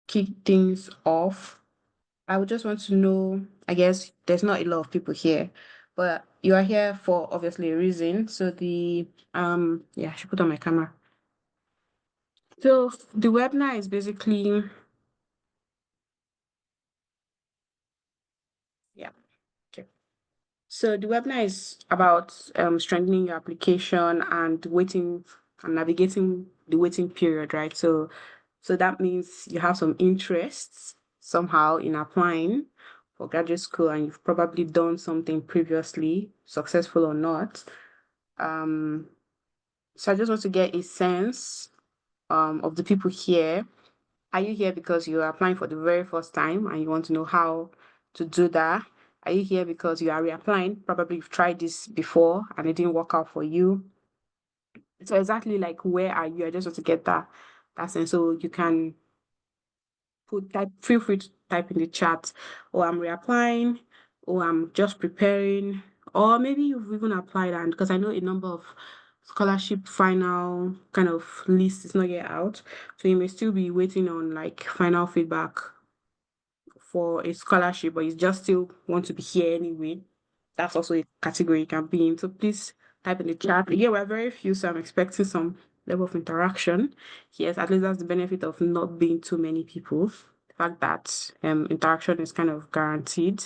kick things off, I would just want to know, I guess there's not a lot of people here, but you are here for obviously a reason. So I should put on my camera. So the webinar is basically, yeah. Okay. So the webinar is about strengthening your application and waiting and navigating the waiting period, right? So that means you have some interests somehow in applying for graduate school and you've probably done something previously, successful or not. Um, so I just want to get a sense of the people here. Are you here because you are applying for the very first time and you want to know how to do that? Are you here because you are reapplying? Probably you've tried this before and it didn't work out for you. So exactly like where are you? I just want to get that sense. So you can feel free to type in the chat, or I'm reapplying, or I'm just preparing, or maybe you've even applied and because I know a number of scholarship final kind of list is not yet out. So you may still be waiting on like final feedback for a scholarship, but you just still want to be here anyway. That's also a category you can be in. So please type in the chat. Yeah, we're very few, so I'm expecting some level of interaction. Yes, at least that's the benefit of not being too many people. The fact that interaction is kind of guaranteed.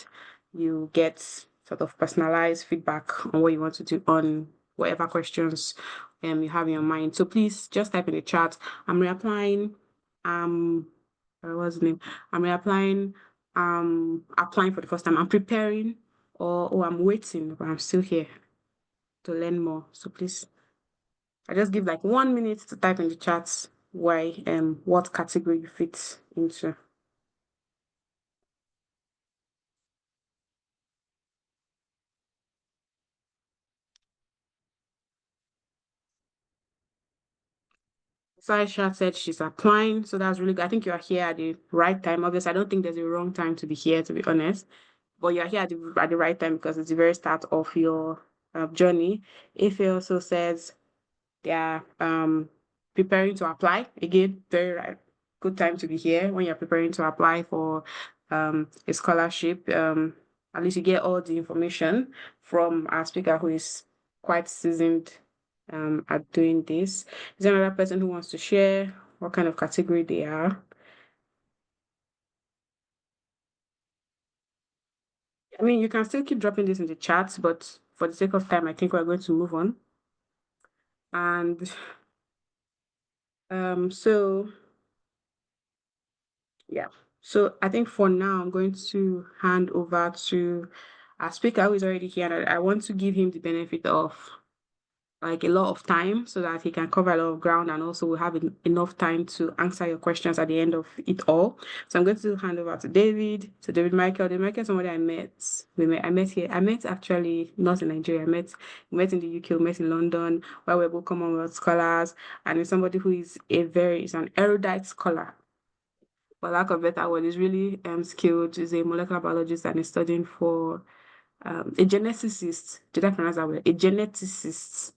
You get sort of personalized feedback on what you want to do on whatever questions you have in your mind. So please just type in the chat. I'm reapplying. Um, what's the name? I'm reapplying. Applying for the first time. I'm preparing, or oh, I'm waiting, but I'm still here to learn more. So please, I just give like 1 minute to type in the chat why what category you fit into. Saisha said she's applying, so that's really good. I think you are here at the right time. Obviously, I don't think there's a wrong time to be here, to be honest. But you're here at the right time because it's the very start of your journey. Ife also says they are preparing to apply. Again, very right, good time to be here when you're preparing to apply for a scholarship. At least you get all the information from our speaker who is quite seasoned at doing this. Is there another person who wants to share what kind of category they are? I mean, you can still keep dropping this in the chat, but for the sake of time, I think we're going to move on. And so yeah. So I think for now, I'm going to hand over to our speaker who is already here. And I want to give him the benefit of like a lot of time so that he can cover a lot of ground and also will have enough time to answer your questions at the end of it all. So I'm going to hand over to David, Michael. David Michael is somebody I met. I met here. I met actually not in Nigeria. We met in the UK, we met in London, where we're both Commonwealth scholars, and it's somebody who is an erudite scholar for lack of better word, is really skilled. Is a molecular biologist and is studying for a geneticist. Did I pronounce that well? A geneticist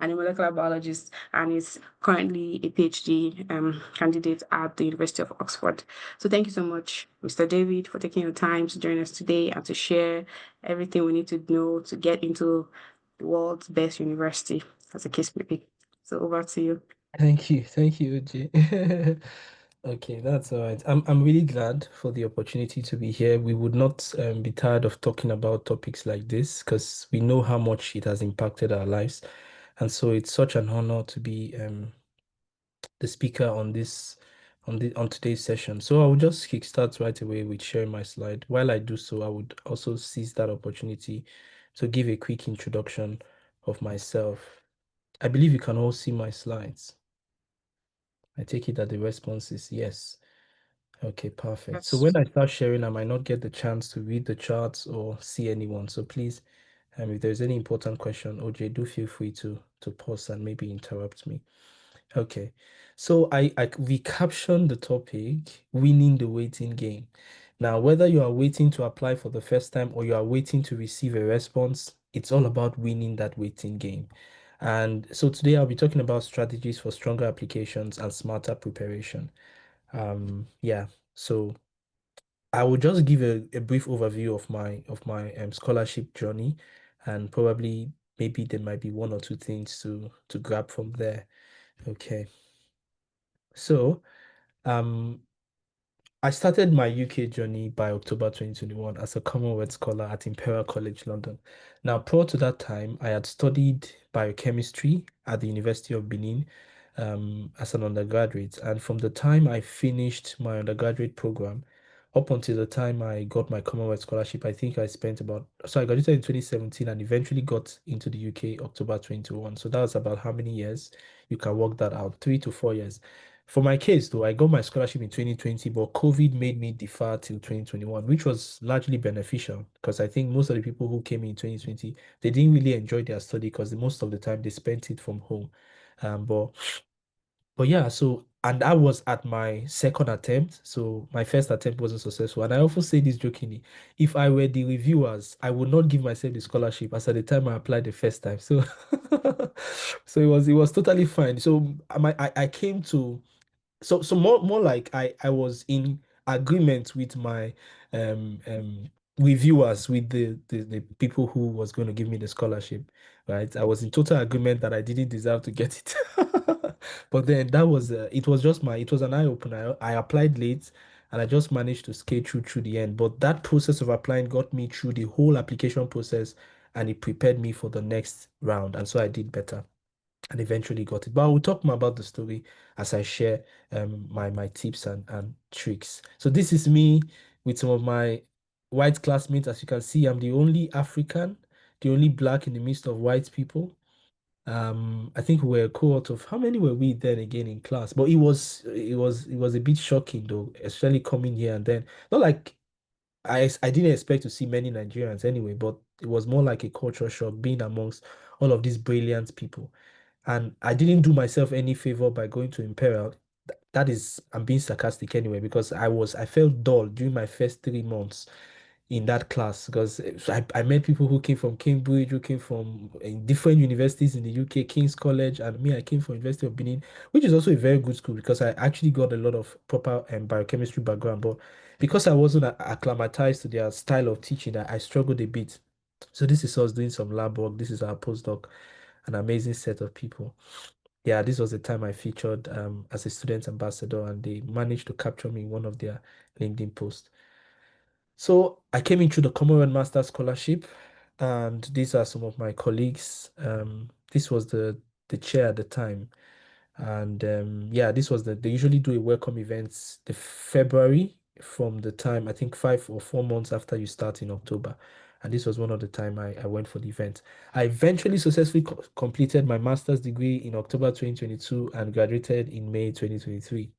and a molecular biologist, and is currently a PhD candidate at the University of Oxford. So thank you so much, Mr. David, for taking your time to join us today and to share everything we need to know to get into the world's best university, as a case may be. So over to you. Thank you, OJ. Okay, that's all right. I'm really glad for the opportunity to be here. We would not be tired of talking about topics like this because we know how much it has impacted our lives, and so it's such an honor to be the speaker on on today's session. So I will just kickstart right away with sharing my slide. While I do so, I would also seize that opportunity to give a quick introduction of myself. I believe you can all see my slides. I take it that the response is yes. Okay, perfect. So Yes. when I start sharing, I might not get the chance to read the charts or see anyone. So please, if there's any important question, OJ, do feel free to pause and maybe interrupt me. Okay. So I we captioned the topic winning the waiting game. Now, whether you are waiting to apply for the first time or you are waiting to receive a response, it's all about winning that waiting game. And so today I'll be talking about strategies for stronger applications and smarter preparation. Yeah. So I will just give a brief overview of my scholarship journey, and probably maybe there might be one or two things to grab from there. Okay. So um I started my UK journey by October 2021 as a Commonwealth scholar at Imperial College London. Now, prior to that time, I had studied biochemistry at the University of Benin as an undergraduate. And from the time I finished my undergraduate program up until the time I got my Commonwealth scholarship, I think I spent so I graduated in 2017 and eventually got into the UK October 2021. So that was about how many years? You can work that out, 3 to 4 years. For my case, though, I got my scholarship in 2020, but COVID made me defer till 2021, which was largely beneficial because I think most of the people who came in 2020, they didn't really enjoy their study because most of the time they spent it from home. Um, but but yeah, so and I was at my second attempt, so my first attempt wasn't successful. And I often say this jokingly, if I were the reviewers, I would not give myself the scholarship as at the time I applied the first time. So so it was totally fine. So I came to so more like I was in agreement with my reviewers, with the people who was going to give me the scholarship, right? I was in total agreement that I didn't deserve to get it. But then it was an eye opener. I applied late and I just managed to skate through the end. But that process of applying got me through the whole application process, and it prepared me for the next round. And so I did better and eventually got it. But I will talk more about the story as I share my tips and tricks. So this is me with some of my white classmates. As you can see, I'm the only African, the only black in the midst of white people. I think we were a cohort of how many were we then again in class? But it was a bit shocking though, especially coming here and then not like I didn't expect to see many Nigerians anyway, but it was more like a culture shock being amongst all of these brilliant people. And I didn't do myself any favor by going to Imperial. That is, I'm being sarcastic anyway, because I felt dull during my first 3 months in that class because I met people who came from Cambridge, who came from different universities in the UK, King's College, and me, I came from University of Benin, which is also a very good school because I actually got a lot of proper biochemistry background. But because I wasn't acclimatized to their style of teaching, I struggled a bit. So this is us doing some lab work. This is our postdoc, an amazing set of people. Yeah, this was the time I featured as a student ambassador, and they managed to capture me in one of their LinkedIn posts. So I came in through the Commonwealth Master Scholarship, and these are some of my colleagues. This was the chair at the time, and yeah, this was they usually do a welcome events the February from the time I think 5 or 4 months after you start in October, and this was one of the time I went for the event. I eventually successfully completed my master's degree in October 2022 and graduated in May 2023.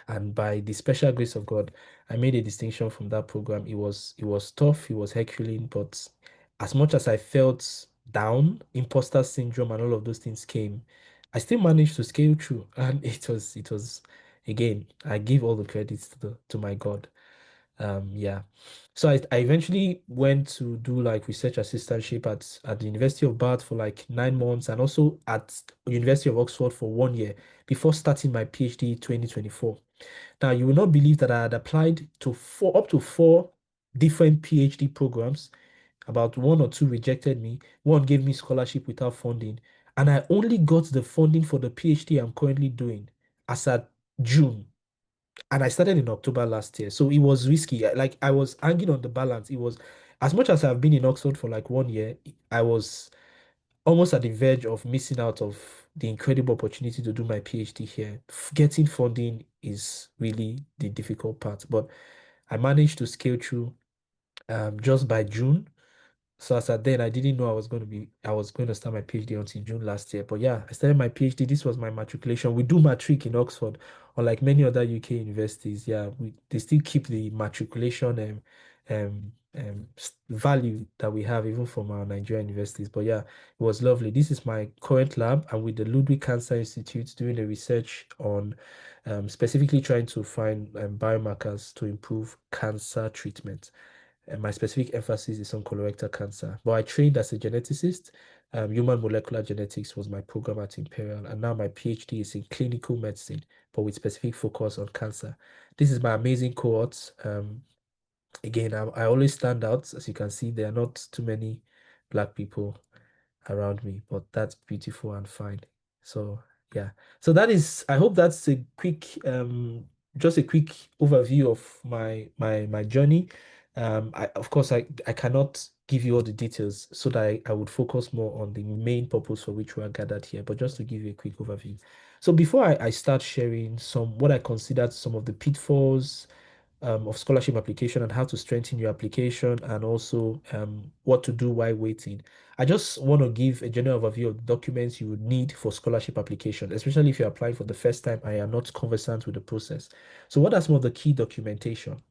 And by the special grace of God, I made a distinction from that program. It was tough, it was Herculean, but as much as I felt down, imposter syndrome and all of those things came, I still managed to scale through. And it was again, I give all the credits to my God. Yeah. So I eventually went to do like research assistantship at the University of Bath for like 9 months and also at University of Oxford for 1 year before starting my PhD 2024. Now, you will not believe that I had applied to up to four different PhD programs. About one or two rejected me. One gave me scholarship without funding. And I only got the funding for the PhD I'm currently doing as at June. And I started in October last year. So it was risky. Like I was hanging on the balance. It was as much as I've been in Oxford for like 1 year, I was almost at the verge of missing out of the incredible opportunity to do my PhD here. Getting funding is really the difficult part, but I managed to scale through just by June. So as at then, I didn't know I was going to start my PhD until June last year. But yeah, I started my PhD. This was my matriculation. We do matric in Oxford, unlike many other UK universities. Yeah, they still keep the matriculation value that we have even from our Nigerian universities. But yeah, it was lovely. This is my current lab. I'm with the Ludwig Cancer Institute doing the research on specifically trying to find biomarkers to improve cancer treatment. And my specific emphasis is on colorectal cancer. But I trained as a geneticist, Human molecular genetics was my program at Imperial, and now my PhD is in clinical medicine, but with specific focus on cancer. This is my amazing cohort. Again, I always stand out. As you can see, there are not too many black people around me, but that's beautiful and fine. So yeah. So that is, I hope that's a quick just a quick overview of my journey. I of course I cannot give you all the details so that I would focus more on the main purpose for which we are gathered here, but just to give you a quick overview. So before I start sharing some what I considered some of the pitfalls of scholarship application and how to strengthen your application and also what to do while waiting. I just want to give a general overview of the documents you would need for scholarship application, especially if you're applying for the first time and you're not conversant with the process. So what are some of the key documentation?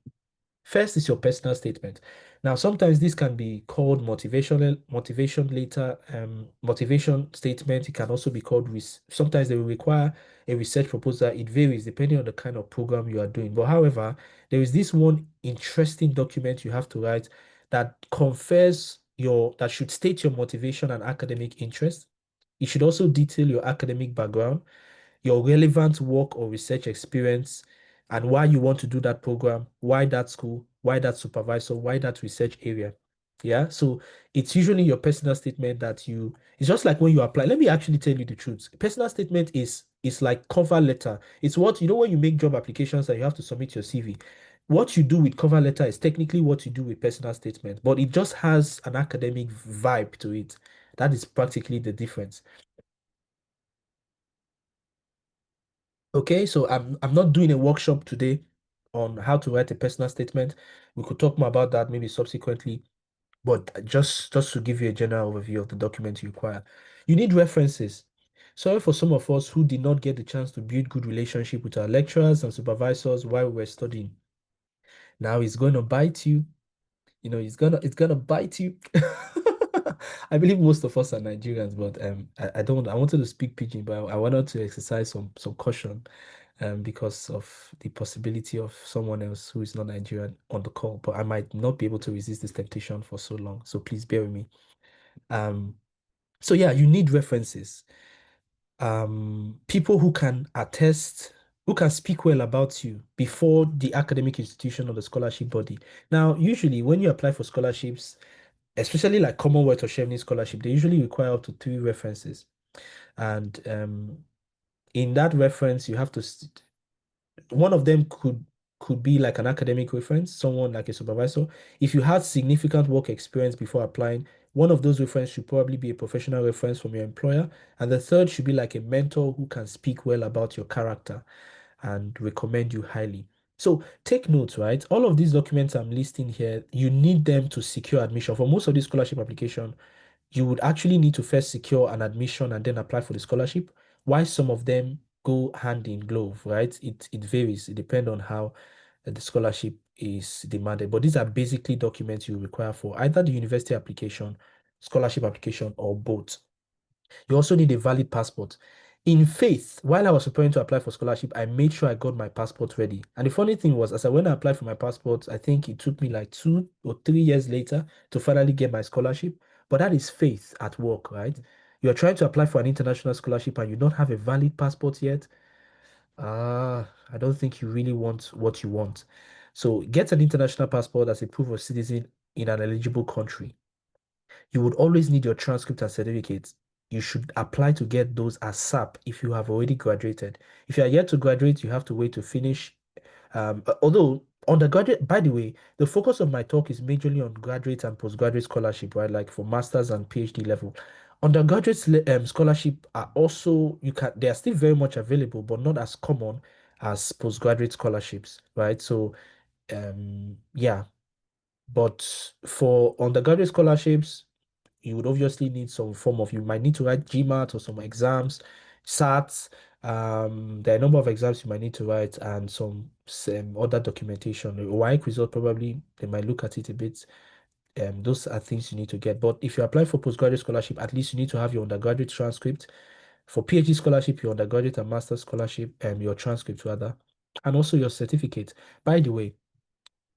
First is your personal statement. Now, sometimes this can be called motivation later, motivation statement. It can also be called sometimes they will require a research proposal. It varies depending on the kind of program you are doing. But however, there is this one interesting document you have to write that confers that should state your motivation and academic interest. It should also detail your academic background, your relevant work or research experience, and why you want to do that program, why that school, why that supervisor, why that research area. Yeah. So it's usually your personal statement it's just like when you apply. Let me actually tell you the truth. Personal statement is like cover letter. It's what, when you make job applications and you have to submit your CV. What you do with cover letter is technically what you do with personal statement, but it just has an academic vibe to it. That is practically the difference. Okay, so I'm not doing a workshop today on how to write a personal statement. We could talk more about that maybe subsequently, but just to give you a general overview of the document you require. You need references. Sorry for some of us who did not get the chance to build good relationship with our lecturers and supervisors while we were studying. Now it's going to bite you. It's gonna bite you. I believe most of us are Nigerians, but I don't I wanted to speak pidgin, but I wanted to exercise some caution because of the possibility of someone else who is not Nigerian on the call. But I might not be able to resist this temptation for so long. So please bear with me. Um, so yeah, you need references. People who can attest, who can speak well about you before the academic institution or the scholarship body. Now, usually when you apply for scholarships, especially like Commonwealth or Chevening scholarship, they usually require up to three references. And in that reference, you have to one of them could be like an academic reference, someone like a supervisor. If you had significant work experience before applying, one of those references should probably be a professional reference from your employer. And the third should be like a mentor who can speak well about your character and recommend you highly. So take notes, right? All of these documents I'm listing here, you need them to secure admission. For most of these scholarship application, you would actually need to first secure an admission and then apply for the scholarship. Why some of them go hand in glove, right? It varies. It depends on how the scholarship is demanded. But these are basically documents you require for either the university application, scholarship application, or both. You also need a valid passport. In faith, while I was preparing to apply for scholarship, I made sure I got my passport ready. And the funny thing was, when I applied for my passport, I think it took me like 2 or 3 years later to finally get my scholarship. But that is faith at work, right? You're trying to apply for an international scholarship and you don't have a valid passport yet. I don't think you really want what you want. So get an international passport as a proof of citizen in an eligible country. You would always need your transcript and certificates. You should apply to get those as SAP if you have already graduated. If you are yet to graduate, you have to wait to finish. Although undergraduate, by the way, the focus of my talk is majorly on graduate and postgraduate scholarship, right? Like for masters and PhD level. Undergraduate scholarship are also they are still very much available, but not as common as postgraduate scholarships, right? So yeah, but for undergraduate scholarships, you would obviously need some form of, you might need to write GMAT or some exams, SATs. There are a number of exams you might need to write and some other documentation. The WAEC result probably, they might look at it a bit. Those are things you need to get. But if you apply for postgraduate scholarship, at least you need to have your undergraduate transcript. For PhD scholarship, your undergraduate and master scholarship, and your transcript rather, and also your certificate. By the way,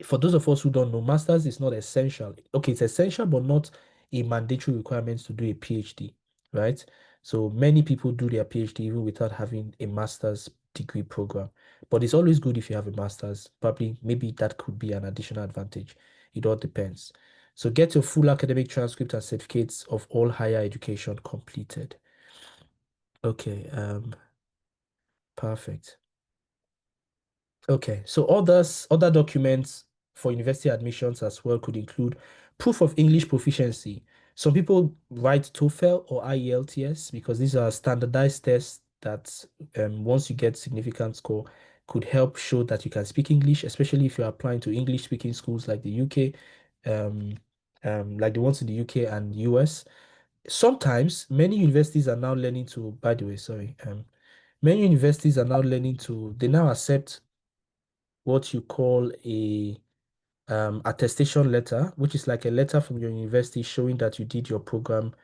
for those of us who don't know, masters is not essential. Okay, it's essential, but not a mandatory requirement to do a PhD, right? So many people do their PhD even without having a master's degree program. But it's always good if you have a master's. Probably, maybe that could be an additional advantage. It all depends. So get your full academic transcript and certificates of all higher education completed. Okay, perfect. Okay, so other documents for university admissions as well could include proof of English proficiency. Some people write TOEFL or IELTS because these are standardized tests that once you get significant score could help show that you can speak English, especially if you're applying to English speaking schools like the UK, um, like the ones in the UK and US. Sometimes many universities are now learning to, by the way, sorry, many universities are now learning to, they now accept what you call a attestation letter, which is like a letter from your university showing that you did your program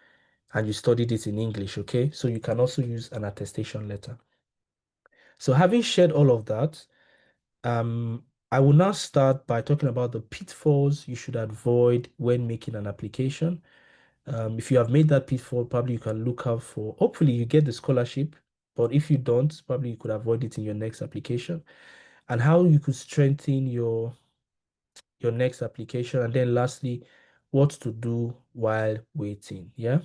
and you studied it in English, okay? So you can also use an attestation letter. So having shared all of that, I will now start by talking about the pitfalls you should avoid when making an application. If you have made that pitfall, probably you can look out for, hopefully you get the scholarship, but if you don't, probably you could avoid it in your next application, and how you could strengthen your next application. And then lastly, what to do while waiting. Yeah,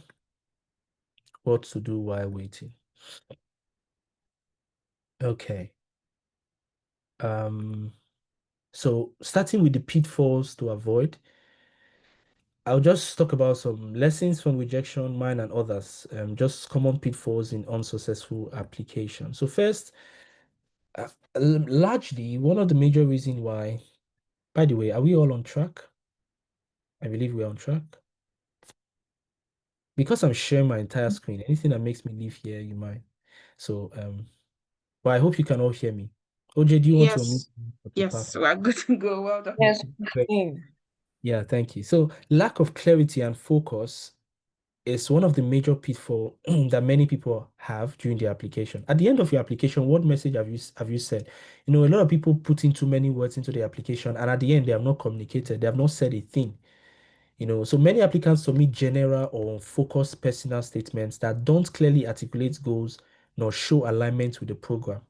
what to do while waiting. Okay. Um, so starting with the pitfalls to avoid, I'll just talk about some lessons from rejection, mine and others, just common pitfalls in unsuccessful application. So first, largely one of the major reasons why, by the way, are we all on track? I believe we're on track. Because I'm sharing my entire screen, anything that makes me leave here, you might. So, but I hope you can all hear me. OJ, do you want to unmute? Yes. Okay, Yes, perfect. we're good to go. Well done. Yes. Okay, great. Mm. Yeah, thank you. So, lack of clarity and focus is one of the major pitfalls that many people have during their application. At the end of your application, what message have you said? You know, a lot of people put in too many words into the application, and at the end, they have not communicated. They have not said a thing. You know, so many applicants submit general or focused personal statements that don't clearly articulate goals nor show alignment with the program.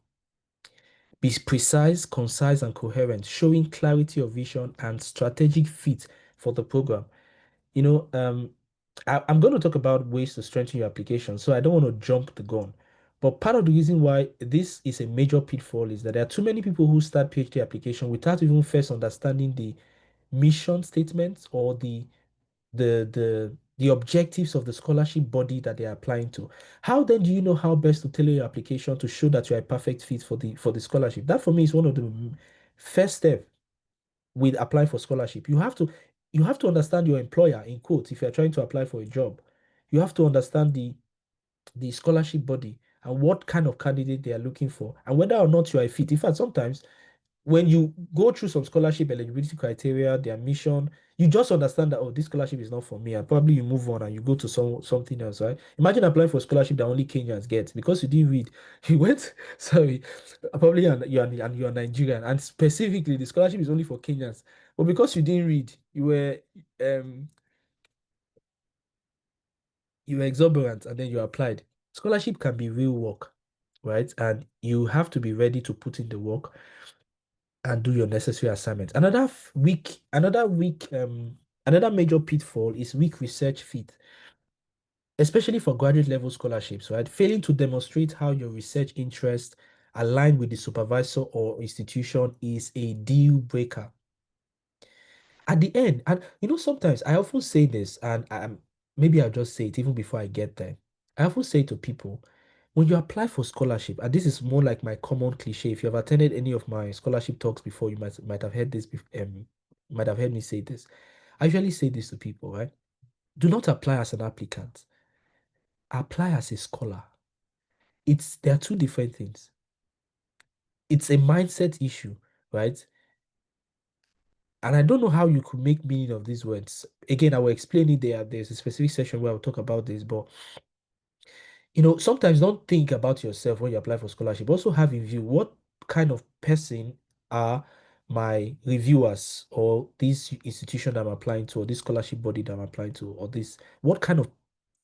Be precise, concise, and coherent, showing clarity of vision and strategic fit for the program. You know, I'm going to talk about ways to strengthen your application, so I don't want to jump the gun. But part of the reason why this is a major pitfall is that there are too many people who start PhD application without even first understanding the mission statements or the objectives of the scholarship body that they are applying to. How then do you know how best to tailor your application to show that you are a perfect fit for the scholarship? That for me is one of the first step with applying for scholarship. You have to understand your employer in quotes if you're trying to apply for a job. You have to understand the scholarship body and what kind of candidate they are looking for and whether or not you are a fit. In fact, sometimes when you go through some scholarship eligibility criteria, their mission, you just understand that, oh, this scholarship is not for me, and probably you move on and you go to something else, right? Imagine applying for a scholarship that only Kenyans get because you didn't read. You went, sorry, probably you're Nigerian, and specifically the scholarship is only for Kenyans. But because you didn't read, um you were exuberant and then you applied. Scholarship can be real work, right? And you have to be ready to put in the work and do your necessary assignments. Another major pitfall is weak research fit, especially for graduate level scholarships, right? Failing to demonstrate how your research interests align with the supervisor or institution is a deal breaker. At the end, and you know, sometimes I often say this, and maybe I'll just say it even before I get there. I often say to people, when you apply for scholarship, and this is more like my common cliche. If you have attended any of my scholarship talks before, you might have heard this. Might have heard me say this. I usually say this to people, right? Do not apply as an applicant. Apply as a scholar. There are two different things. It's a mindset issue, right? And I don't know how you could make meaning of these words. Again, I will explain it there. There's a specific session where I'll talk about this, but sometimes don't think about yourself when you apply for scholarship. Also have in view what kind of person are my reviewers or this institution I'm applying to, or this scholarship body that I'm applying to, or this, what kind of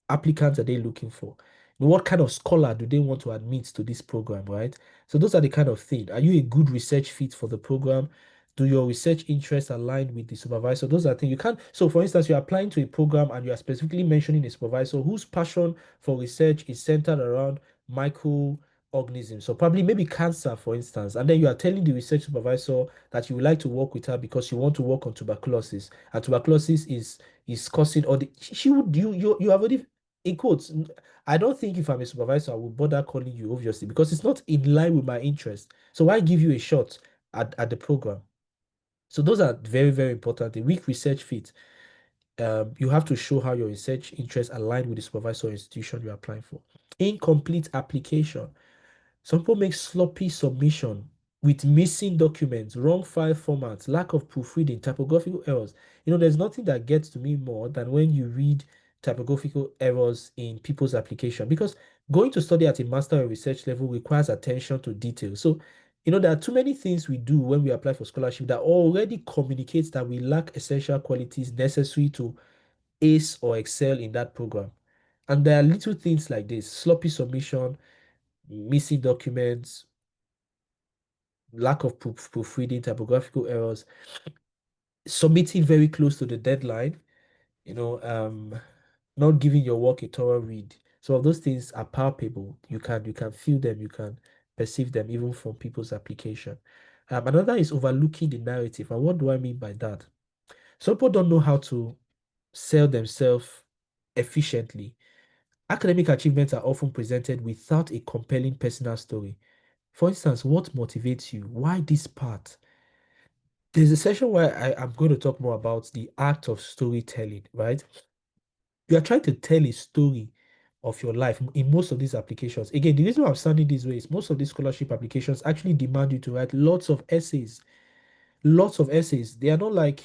applicants are they looking for? What kind of scholar do they want to admit to this program, right? So those are the kind of thing. Are you a good research fit for the program? Do your research interests align with the supervisor? Those are things you can't. So, for instance, you're applying to a program and you are specifically mentioning a supervisor whose passion for research is centered around microorganisms. So, probably maybe cancer, for instance. And then you are telling the research supervisor that you would like to work with her because you want to work on tuberculosis. And tuberculosis is causing all the. She would you have already in quotes. I don't think if I'm a supervisor, I will bother calling you, obviously, because it's not in line with my interest. So why give you a shot at the program? So those are very, very important. The weak research fit. You have to show how your research interests align with the supervisor or institution you're applying for. Incomplete application. Some people make sloppy submission with missing documents, wrong file formats, lack of proofreading, typographical errors. There's nothing that gets to me more than when you read typographical errors in people's application because going to study at a master or research level requires attention to detail. So, there are too many things we do when we apply for scholarship that already communicates that we lack essential qualities necessary to ace or excel in that program. And there are little things like this: sloppy submission, missing documents, lack of proofreading, typographical errors, submitting very close to the deadline, you know, um, not giving your work a thorough read. So all those things are palpable. You can feel them, you can perceive them even from people's application. Another is overlooking the narrative. And what do I mean by that? Some people don't know how to sell themselves efficiently. Academic achievements are often presented without a compelling personal story. For instance, what motivates you? Why this part? There's a session where I'm going to talk more about the art of storytelling, right? You are trying to tell a story of your life in most of these applications. Again, the reason why I'm sounding this way is most of these scholarship applications actually demand you to write lots of essays. Lots of essays. They are not like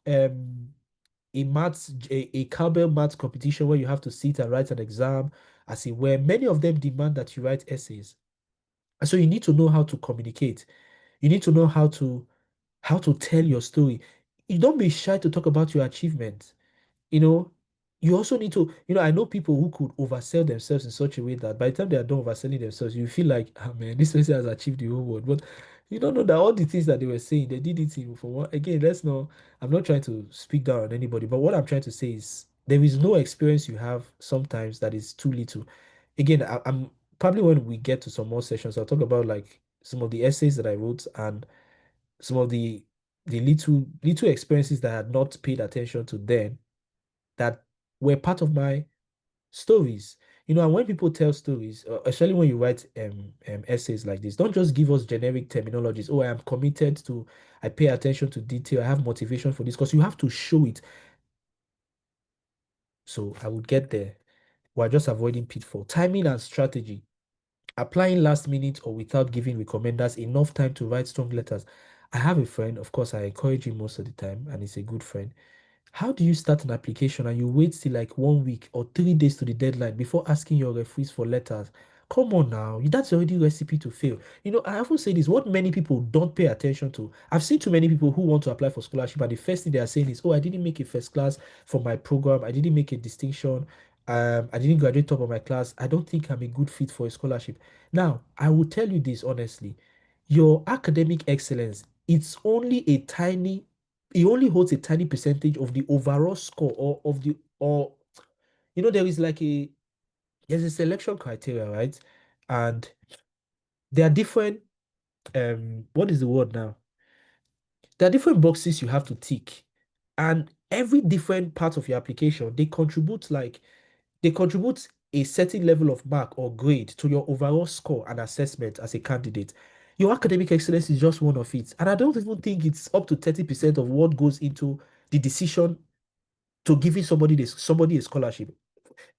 um a cowbell maths competition where you have to sit and write an exam, as in where many of them demand that you write essays. And so you need to know how to communicate. You need to know how to tell your story. You don't be shy to talk about your achievements. You know, you also need to, I know people who could oversell themselves in such a way that by the time they are done overselling themselves, you feel like, ah man, this person has achieved the whole world. But you don't know that all the things that they were saying, they did it for one. Again, I'm not trying to speak down on anybody, but what I'm trying to say is there is no experience you have sometimes that is too little. Again, I'm probably when we get to some more sessions, I'll talk about like some of the essays that I wrote and some of the little experiences that I had not paid attention to then that were part of my stories. And when people tell stories, especially when you write essays like this, don't just give us generic terminologies. Oh, I am committed to, I pay attention to detail, I have motivation for this, because you have to show it. So I would get there. We're just avoiding pitfall. Timing and strategy. Applying last minute or without giving recommenders enough time to write strong letters. I have a friend, of course, I encourage him most of the time, and he's a good friend. How do you start an application and you wait till like 1 week or 3 days to the deadline before asking your referees for letters? Come on now, that's already recipe to fail. I often say this, what many people don't pay attention to. I've seen too many people who want to apply for scholarship, and the first thing they are saying is, oh, I didn't make a first class for my program, I didn't make a distinction, I didn't graduate top of my class, I don't think I'm a good fit for a scholarship. Now, I will tell you this honestly, your academic excellence, it only holds a tiny percentage of the overall score or of the or there is like there's a selection criteria, right? And there are different what is the word now? There are different boxes you have to tick. And every different part of your application, they contribute a certain level of mark or grade to your overall score and assessment as a candidate. Your academic excellence is just one of it. And I don't even think it's up to 30% of what goes into the decision to giving somebody a scholarship.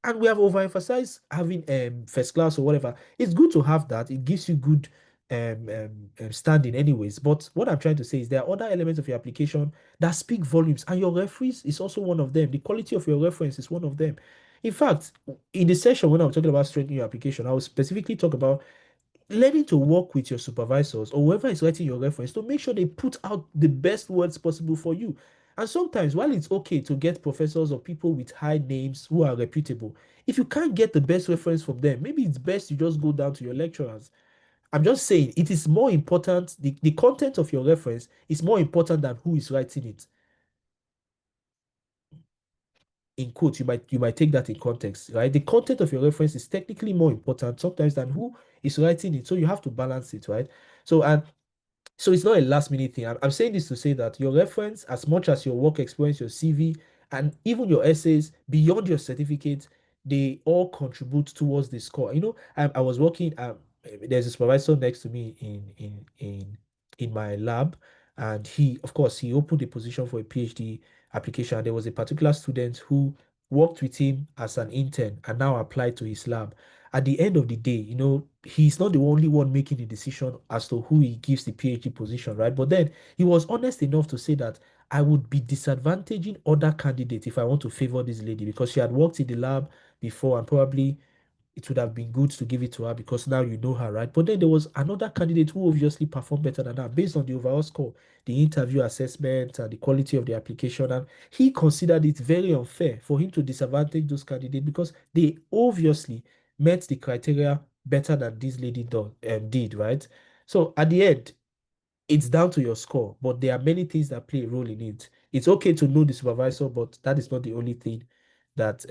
And we have overemphasized having first class or whatever. It's good to have that. It gives you good standing anyways. But what I'm trying to say is there are other elements of your application that speak volumes, and your referees is also one of them. The quality of your reference is one of them. In fact, in the session when I'm talking about strengthening your application, I will specifically talk about learning to work with your supervisors or whoever is writing your reference to make sure they put out the best words possible for you. And sometimes, while it's okay to get professors or people with high names who are reputable, if you can't get the best reference from them, maybe it's best you just go down to your lecturers. I'm just saying it is more important, the content of your reference is more important than who is writing it. In quotes, you might take that in context, right? The content of your reference is technically more important sometimes than who is writing it. So you have to balance it, right? So it's not a last minute thing. I'm saying this to say that your reference, as much as your work experience, your CV, and even your essays beyond your certificate, they all contribute towards the score. I was working. There's a supervisor next to me in my lab, and of course, he opened a position for a PhD application. There was a particular student who worked with him as an intern and now applied to his lab. At the end of the day, he's not the only one making the decision as to who he gives the PhD position, right? But then he was honest enough to say that I would be disadvantaging other candidates if I want to favor this lady because she had worked in the lab before and probably it would have been good to give it to her because now you know her, right? But then there was another candidate who obviously performed better than her based on the overall score, the interview assessment, and the quality of the application. And he considered it very unfair for him to disadvantage those candidates because they obviously met the criteria better than this lady did, right? So at the end, it's down to your score, but there are many things that play a role in it. It's okay to know the supervisor, but that is not the only thing that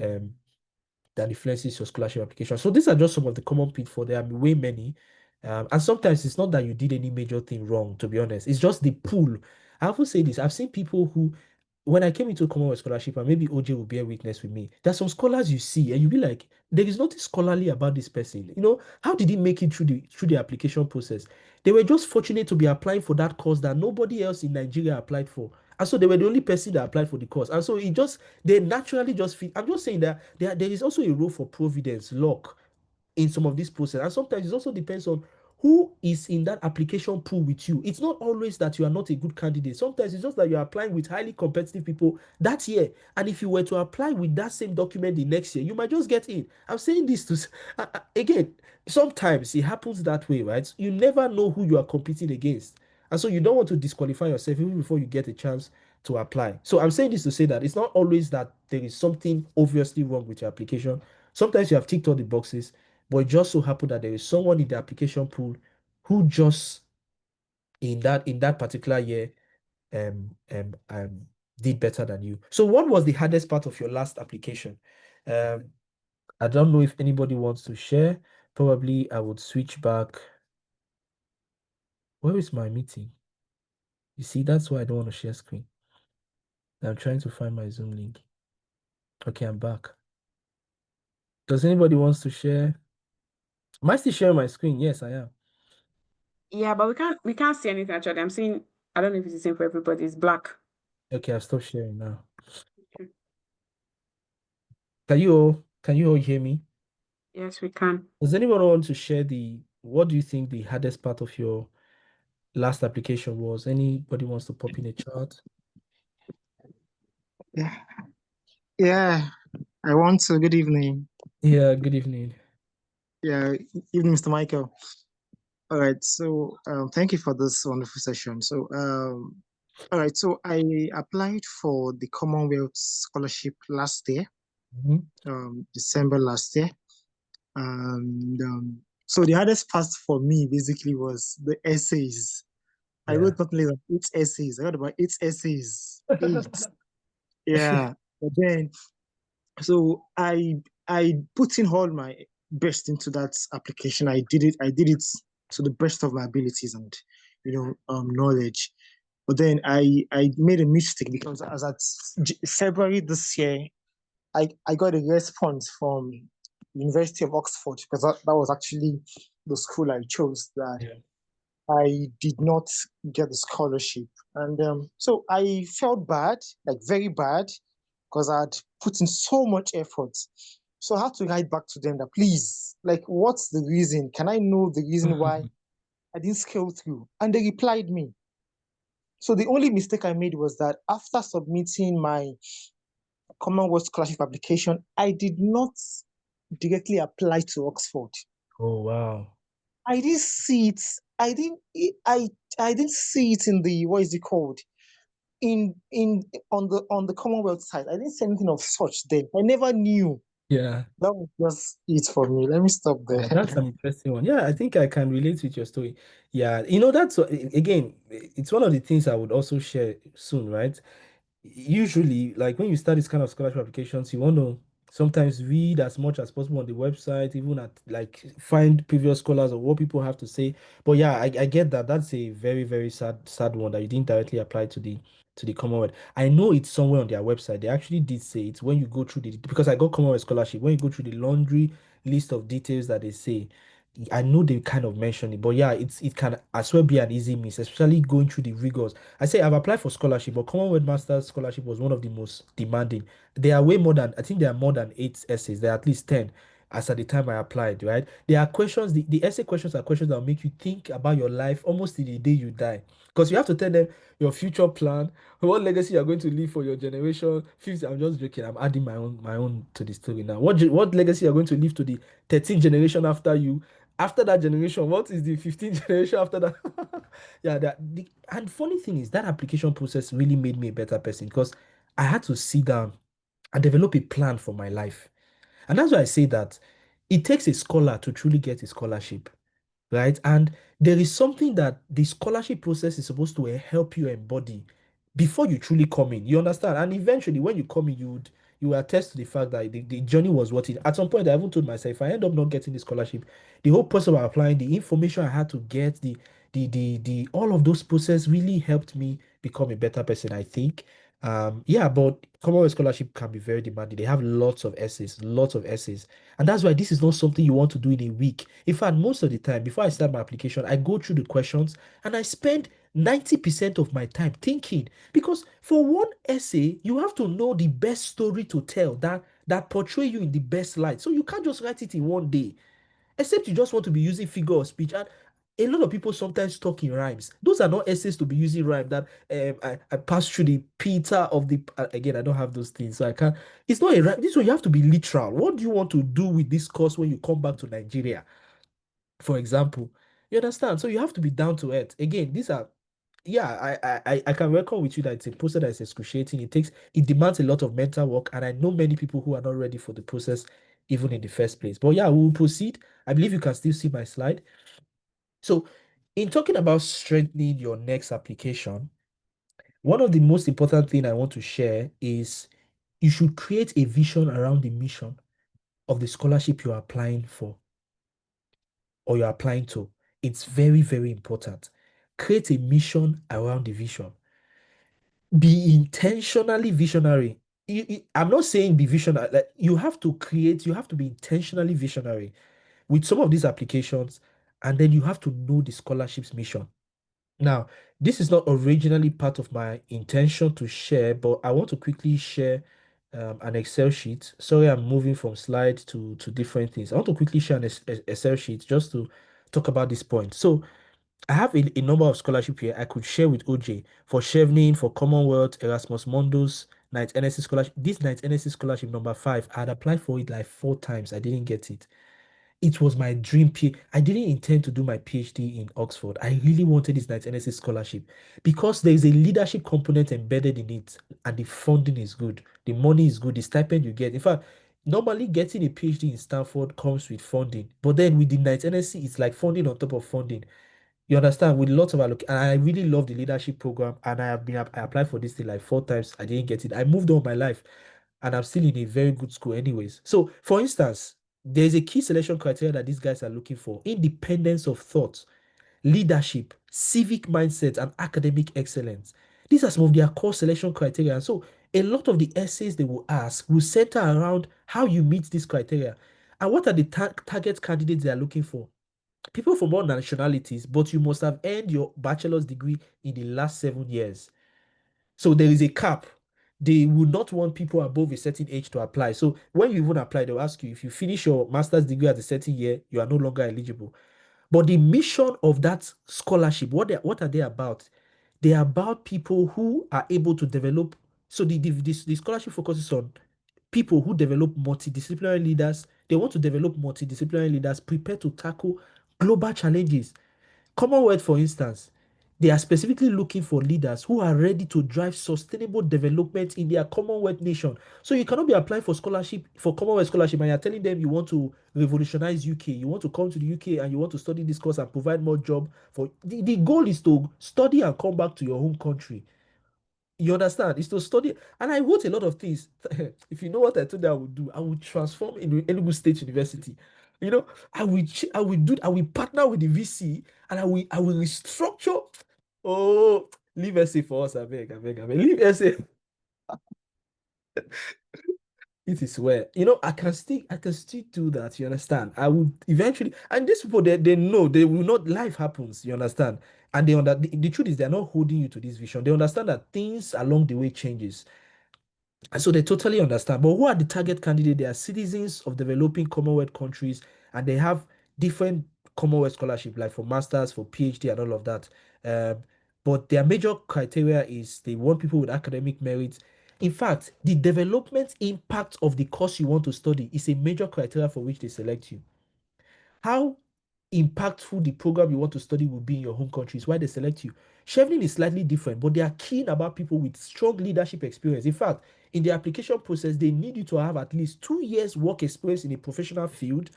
that influences your scholarship application. So these are just some of the common pitfalls. There are way many. And sometimes it's not that you did any major thing wrong, to be honest. It's just the pool. I often say this. I've seen people who, when I came into Commonwealth Scholarship, and maybe OJ will bear witness with me, there's some scholars you see, and you'll be like, there is nothing scholarly about this person. How did he make it through the application process? They were just fortunate to be applying for that course that nobody else in Nigeria applied for. And so they were the only person that applied for the course. And so they naturally just fit. I'm just saying that there is also a role for providence, luck in some of this process. And sometimes it also depends on who is in that application pool with you. It's not always that you are not a good candidate. Sometimes it's just that you're applying with highly competitive people that year. And if you were to apply with that same document the next year, you might just get in. I'm saying this again, sometimes it happens that way, right? You never know who you are competing against. And so you don't want to disqualify yourself even before you get a chance to apply. So I'm saying this to say that it's not always that there is something obviously wrong with your application. Sometimes you have ticked all the boxes, but it just so happened that there is someone in the application pool who just in that particular year um um um did better than you. So what was the hardest part of your last application? Um, I don't know if anybody wants to share. Probably I would switch back. Where is my meeting? You see, that's why I don't want to share screen. I'm trying to find my Zoom link. Okay, I'm back. Does anybody wants to share? Am I still sharing my screen? Yes, I am. Yeah, but we can't see anything actually. I'm seeing I don't know if it's the same for everybody. It's black. Okay, I've stopped sharing now. Okay. Can you all hear me? Yes, we can. Does anyone want to share what do you think the hardest part of your last application was? Anybody wants to pop in a chat? Yeah, yeah, I want to. Good evening. Yeah, good evening. Yeah, evening, Mr. Michael. All right, so thank you for this wonderful session. All right, so I applied for the Commonwealth Scholarship last year, Mhm. December last year, and so the hardest part for me basically was the essays. I Yeah. wrote not less than 8 essays. I wrote about 8 essays. Eight. Yeah, but then so I put in all my best into that application. I did it to the best of my abilities and knowledge. But then I made a mistake because as at February this year, I got a response from University of Oxford because that was actually the school I chose, that Yeah. I did not get the scholarship. And so I felt bad, like very bad, because I'd put in so much effort. So I had to write back to them that, please, like, what's the reason? Can I know the reason why Mm. I didn't scale through? And they replied me. So the only mistake I made was that after submitting my Commonwealth Scholarship application, I did not directly apply to Oxford. Oh, wow. I didn't see it. I didn't see it in the, what is it called? In on the Commonwealth side. I didn't see anything of such then. I never knew. Yeah. That was just it for me. Let me stop there. That's an interesting one. Yeah, I think I can relate with your story. Yeah, again, it's one of the things I would also share soon, right? Usually, like when you start this kind of scholarship applications, you want to sometimes read as much as possible on the website, even at like find previous scholars or what people have to say. But yeah, I get that. That's a very, very sad one that you didn't directly apply to the Commonwealth. I know it's somewhere on their website. They actually did say it when you go through the because I got Commonwealth scholarship. When you go through the laundry list of details that they say, I know they kind of mention it, but yeah, it can as well be an easy miss, especially going through the rigors. I say I've applied for scholarship, but Commonwealth Masters scholarship was one of the most demanding. There are way more than I think there are more than 8 essays. There are at least 10 as at the time I applied, right? There are questions, the essay questions are questions that will make you think about your life almost till the day you die. Because you have to tell them your future plan, what legacy you're going to leave for your generation. Fifth, I'm just joking. I'm adding my own to the story now. What legacy you're going to leave to the 13th generation after you? After that generation, what is the 15th generation after that? Yeah, and funny thing is that application process really made me a better person because I had to sit down and develop a plan for my life. And that's why I say that it takes a scholar to truly get a scholarship, right? And there is something that the scholarship process is supposed to help you embody before you truly come in. You understand? And eventually, when you come in, you will attest to the fact that the journey was worth it. At some point, I even told myself, if I end up not getting the scholarship, the whole process of applying, the information I had to get, the all of those process really helped me become a better person, I think. Yeah, but Commonwealth scholarship can be very demanding. They have lots of essays. And that's why this is not something you want to do in a week. In fact, most of the time, before I start my application, I go through the questions and I spend 90% of my time thinking. Because for one essay, you have to know the best story to tell that portray you in the best light. So you can't just write it in one day, except you just want to be using figure of speech. And a lot of people sometimes talk in rhymes. Those are not essays to be using rhyme. That I passed through the Peter of the again. I don't have those things, so I can't. It's not a rhyme. This one you have to be literal. What do you want to do with this course when you come back to Nigeria, for example? You understand? So you have to be down to earth. Again, these are yeah, I can reckon with you that it's a process that is excruciating. It demands a lot of mental work, and I know many people who are not ready for the process even in the first place. But yeah, we will proceed. I believe you can still see my slide. So, in talking about strengthening your next application, one of the most important thing I want to share is you should create a vision around the mission of the scholarship you're applying for or you're applying to. It's very, very important. Create a mission around the vision. Be intentionally visionary. I'm not saying be visionary. Like you have to be intentionally visionary with some of these applications, and then you have to know the scholarship's mission. Now, this is not originally part of my intention to share, but I want to quickly share an Excel sheet. Sorry, I'm moving from slide to different things. I want to quickly share an Excel sheet just to talk about this point. So, I have a number of scholarship here I could share with OJ for Chevening, for Commonwealth, Erasmus Mundus, Knight NSC scholarship. This Knight NSC scholarship number 5, I had applied for it like 4 times. I didn't get it. It was my dream. I didn't intend to do my PhD in Oxford. I really wanted this Knight NSC scholarship because there is a leadership component embedded in it, and the funding is good. The money is good. The stipend you get. In fact, normally getting a PhD in Stanford comes with funding, but then with the Knight NSC, it's like funding on top of funding. You understand? With lots of and I really love the leadership program, and I applied for this thing like 4 times. I didn't get it. I moved on my life, and I'm still in a very good school, anyways. So, for instance, there's a key selection criteria that these guys are looking for: independence of thought, leadership, civic mindset, and academic excellence. These are some of their core selection criteria. And so, a lot of the essays they will ask will center around how you meet these criteria and what are the target candidates they are looking for. People from all nationalities, but you must have earned your bachelor's degree in the last 7 years. So there is a cap. They will not want people above a certain age to apply. So when you even apply, they'll ask you if you finish your master's degree at a certain year, you are no longer eligible. But the mission of that scholarship, what are they about? They are about people who are able to develop. So the scholarship focuses on people who develop multidisciplinary leaders. They want to develop multidisciplinary leaders prepared to tackle global challenges. Commonwealth, for instance, they are specifically looking for leaders who are ready to drive sustainable development in their Commonwealth nation. So you cannot be applying for scholarship, for Commonwealth scholarship, and you're telling them you want to revolutionize UK, you want to come to the UK and you want to study this course and provide more job for the goal is to study and come back to your home country. You understand? It's to study. And I wrote a lot of things. If you know what I told you I would do, I would transform in Enugu State University. You know, I will do, I will partner with the VC and I will restructure. Oh, leave essay for us, I beg, I beg, I beg. Leave essay. It is where, I can still do that. You understand? I would eventually, and these people, they know they will not, life happens, you understand? And the truth is they're not holding you to this vision. They understand that things along the way changes. And so they totally understand. But who are the target candidates? They are citizens of developing Commonwealth countries, and they have different Commonwealth scholarship, like for masters, for PhD, and all of that. But their major criteria is they want people with academic merit. In fact, the development impact of the course you want to study is a major criteria for which they select you. How impactful the program you want to study will be in your home country is why they select you. Chevening is slightly different, but they are keen about people with strong leadership experience. In fact, in the application process, they need you to have at least 2 years work experience in a professional field.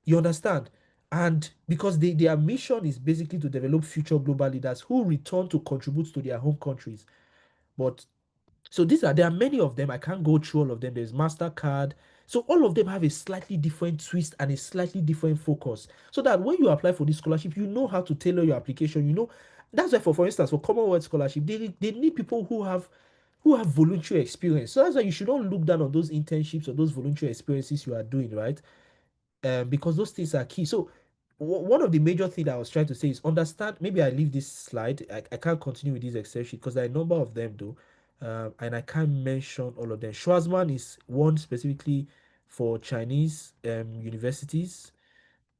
You understand? And because their mission is basically to develop future global leaders who return to contribute to their home countries. But so there are many of them. I can't go through all of them. There's MasterCard. So all of them have a slightly different twist and a slightly different focus. So that when you apply for this scholarship, you know how to tailor your application. That's why for instance, for Commonwealth scholarship, they need people who have voluntary experience. So that's why you should not look down on those internships or those voluntary experiences you are doing, right? Because those things are key. So one of the major things I was trying to say is understand. Maybe I leave this slide. I can't continue with this Excel sheet because there are a number of them though, and I can't mention all of them. Schwarzman is one specifically for Chinese universities.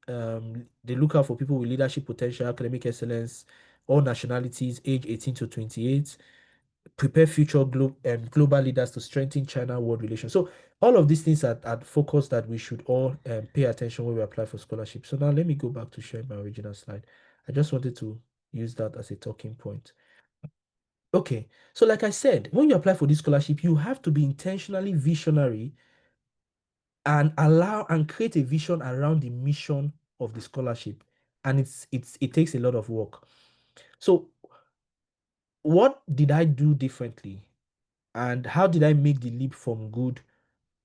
They look out for people with leadership potential, academic excellence, all nationalities, age 18 to 28, prepare future global leaders to strengthen China world relations. So all of these things are focus that we should all pay attention when we apply for scholarship. So now let me go back to sharing my original slide. I just wanted to use that as a talking point. Okay, so like I said, when you apply for this scholarship, you have to be intentionally visionary and allow and create a vision around the mission of the scholarship. And it takes a lot of work. So what did I do differently? And how did I make the leap from good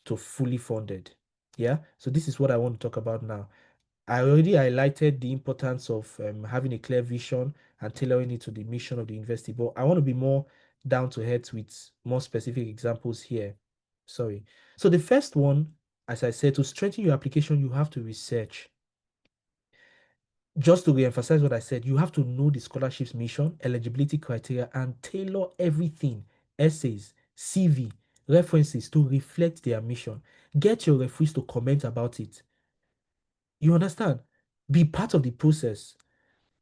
to fully funded? Yeah, so this is what I want to talk about now. I already highlighted the importance of having a clear vision and tailoring it to the mission of the university, but I want to be more down to earth with more specific examples here. Sorry. So the first one, as I said, to strengthen your application, you have to research. Just to re-emphasize what I said, you have to know the scholarship's mission, eligibility criteria, and tailor everything, essays, CV, references to reflect their mission. Get your referees to comment about it. You understand? Be part of the process.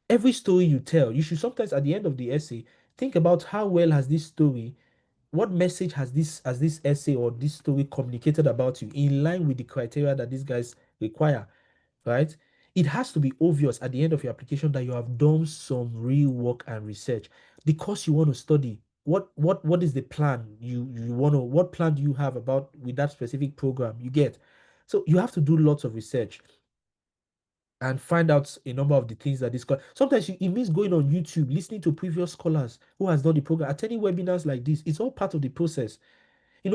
Every story you tell, you should sometimes at the end of the essay think about how well has this story, what message has this essay or this story communicated about you in line with the criteria that these guys require, right? It has to be obvious at the end of your application that you have done some real work and research. The course you want to study, what is the plan you want to, what plan do you have about with that specific program you get? So you have to do lots of research and find out a number of the things that this sometimes it means going on YouTube, listening to previous scholars who has done the program, attending webinars like this. It's all part of the process.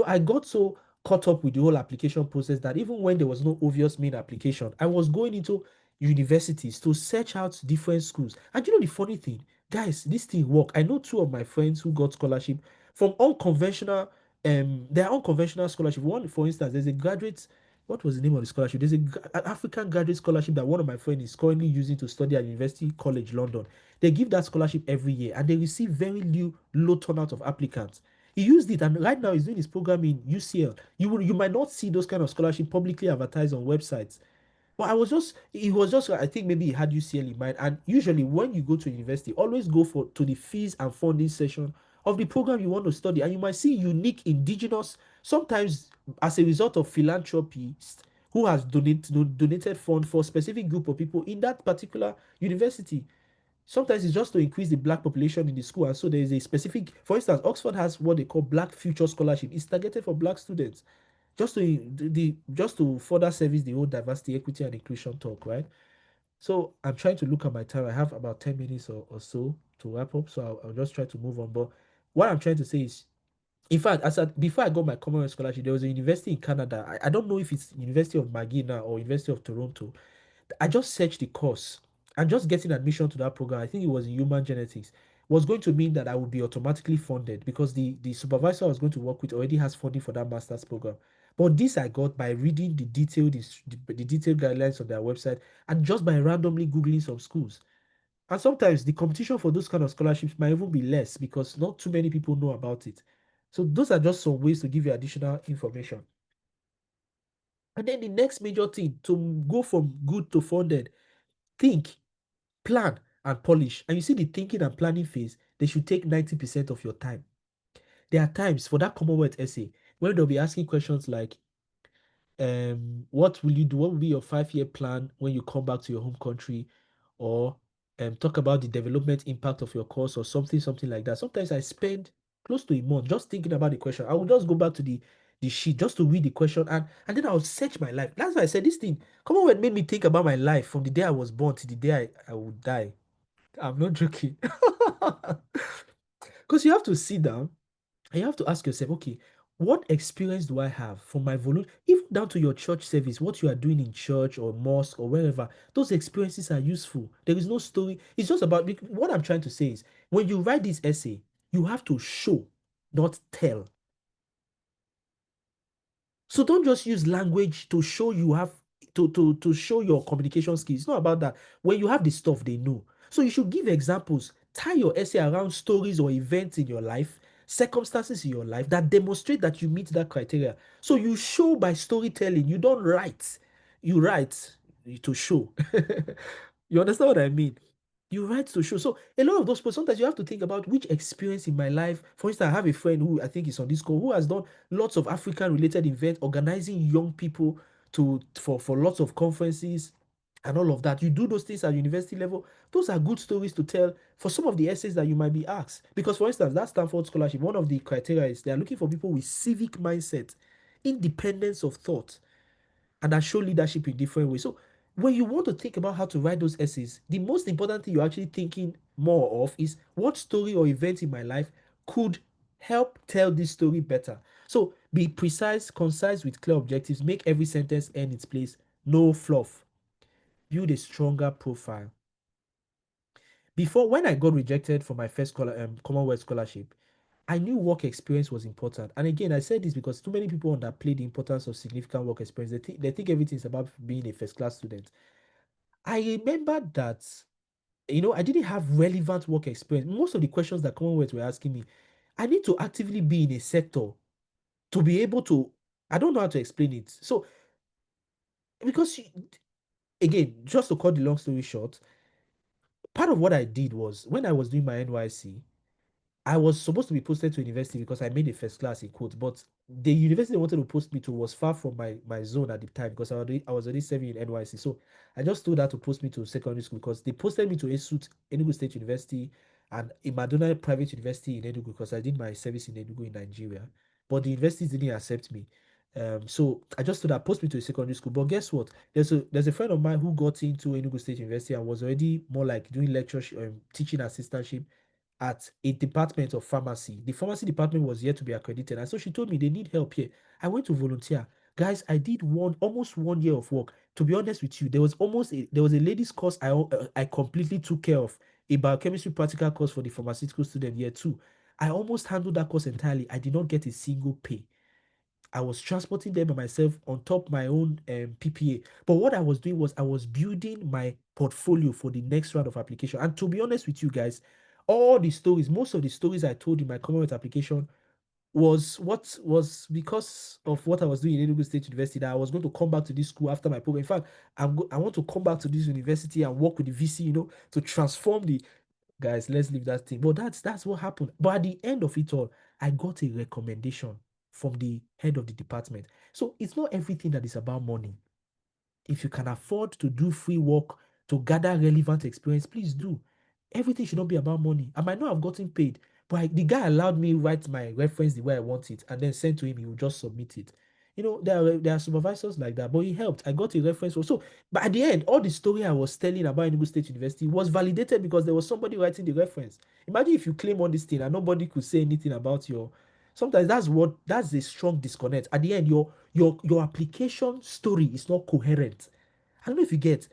I got so caught up with the whole application process that even when there was no obvious main application, I was going into universities to search out different schools. And the funny thing, guys, this thing work. I know two of my friends who got scholarship from unconventional, their unconventional scholarship. One, for instance, there's a graduate. What was the name of the scholarship? There's an African graduate scholarship that one of my friends is currently using to study at University College London. They give that scholarship every year, and they receive very low turnout of applicants. He used it, and right now he's doing his program in UCL. You might not see those kind of scholarship publicly advertised on websites. But it was just, I think maybe he had UCL in mind. And usually when you go to university, always go to the fees and funding section of the program you want to study. And you might see unique indigenous, sometimes as a result of philanthropy, who has donated fund for a specific group of people in that particular university. Sometimes it's just to increase the black population in the school. And so there is a specific, for instance, Oxford has what they call Black Future Scholarship. It's targeted for black students, just to further service the whole diversity, equity, and inclusion talk, right? So I'm trying to look at my time. I have about 10 minutes or so to wrap up. So I'll just try to move on. But what I'm trying to say is, in fact, before I got my Commonwealth scholarship, there was a university in Canada. I don't know if it's University of McGill now or University of Toronto. I just searched the course, and just getting admission to that program, I think it was in human genetics, was going to mean that I would be automatically funded because the supervisor I was going to work with already has funding for that master's program. But this I got by reading the detailed guidelines on their website, and just by randomly googling some schools. And sometimes the competition for those kind of scholarships might even be less because not too many people know about it. So those are just some ways to give you additional information. And then the next major thing to go from good to funded: think, plan, and polish. And you see, the thinking and planning phase, they should take 90% of your time. There are times for that Commonwealth essay when they'll be asking questions like, what will you do? What will be your 5-year plan when you come back to your home country? Or talk about the development impact of your course or something like that. Sometimes I spend close to a month just thinking about the question. I will just go back to the sheet just to read the question, and then I'll search my life. That's why I said this thing. Commonwealth made me think about my life from the day I was born to the day I would die. I'm not joking. Because you have to sit down and you have to ask yourself, okay, what experience do I have from my volunteer, even down to your church service, what you are doing in church or mosque or wherever, those experiences are useful. There is no story. It's just about what I'm trying to say is when you write this essay, you have to show, not tell. So don't just use language to show you have to show your communication skills. It's not about that. When you have the stuff, they know. So you should give examples. Tie your essay around stories or events in your life, circumstances in your life that demonstrate that you meet that criteria. So you show by storytelling. You don't write. You write to show. You understand what I mean? You write to show. So a lot of those people, sometimes you have to think about which experience in my life. For instance, I have a friend who I think is on this call who has done lots of African related events, organizing young people for lots of conferences and all of that. You do those things at university level. Those are good stories to tell for some of the essays that you might be asked. Because for instance, that Stanford scholarship, one of the criteria is they are looking for people with civic mindset, independence of thought, and that show leadership in different ways. So when you want to think about how to write those essays, the most important thing you're actually thinking more of is what story or event in my life could help tell this story better. So be precise, concise with clear objectives, make every sentence earn its place, no fluff. Build a stronger profile. Before, when I got rejected for my first Commonwealth scholarship, I knew work experience was important. And again, I said this because too many people underplay the importance of significant work experience. They think everything is about being a first class student. I remember that, I didn't have relevant work experience. Most of the questions that Commonwealth were asking me, I need to actively be in a sector to be able to, I don't know how to explain it. So, because, again, just to cut the long story short, part of what I did was when I was doing my NYC, I was supposed to be posted to university because I made a first class in quotes, but the university they wanted to post me to was far from my zone at the time because I was already serving in NYC. So I just told her to post me to secondary school because they posted me to ESUT, Enugu State University, and a Madonna Private University in Enugu because I did my service in Enugu in Nigeria. But the universities didn't accept me. So I just told her post me to a secondary school. But guess what? There's a friend of mine who got into Enugu State University and was already more like doing lecture teaching assistantship at a department of pharmacy. The pharmacy department was yet to be accredited. And so she told me they need help here. I went to volunteer. Guys, I did almost 1 year of work. To be honest with you, there was a ladies course I completely took care of, a biochemistry practical course for the pharmaceutical student year 2. I almost handled that course entirely. I did not get a single pay. I was transporting them by myself on top my own PPA. But what I was doing was I was building my portfolio for the next round of application. And to be honest with you guys, most of the stories I told in my Commonwealth application was because of what I was doing in Enugu State University, that I was going to come back to this school after my program. In fact, I want to come back to this university and work with the VC, to transform the guys. Let's leave that thing. But that's what happened. But at the end of it all, I got a recommendation from the head of the department. So it's not everything that is about money. If you can afford to do free work to gather relevant experience, please do. Everything should not be about money. I might not have gotten paid, but the guy allowed me write my reference the way I want it and then send to him. He will just submit it. There are supervisors like that, but he helped. I got a reference also. But at the end, all the story I was telling about Enugu State University was validated because there was somebody writing the reference. Imagine if you claim on this thing and nobody could say anything about your. Sometimes that's a strong disconnect. At the end, your application story is not coherent. I don't know if you get.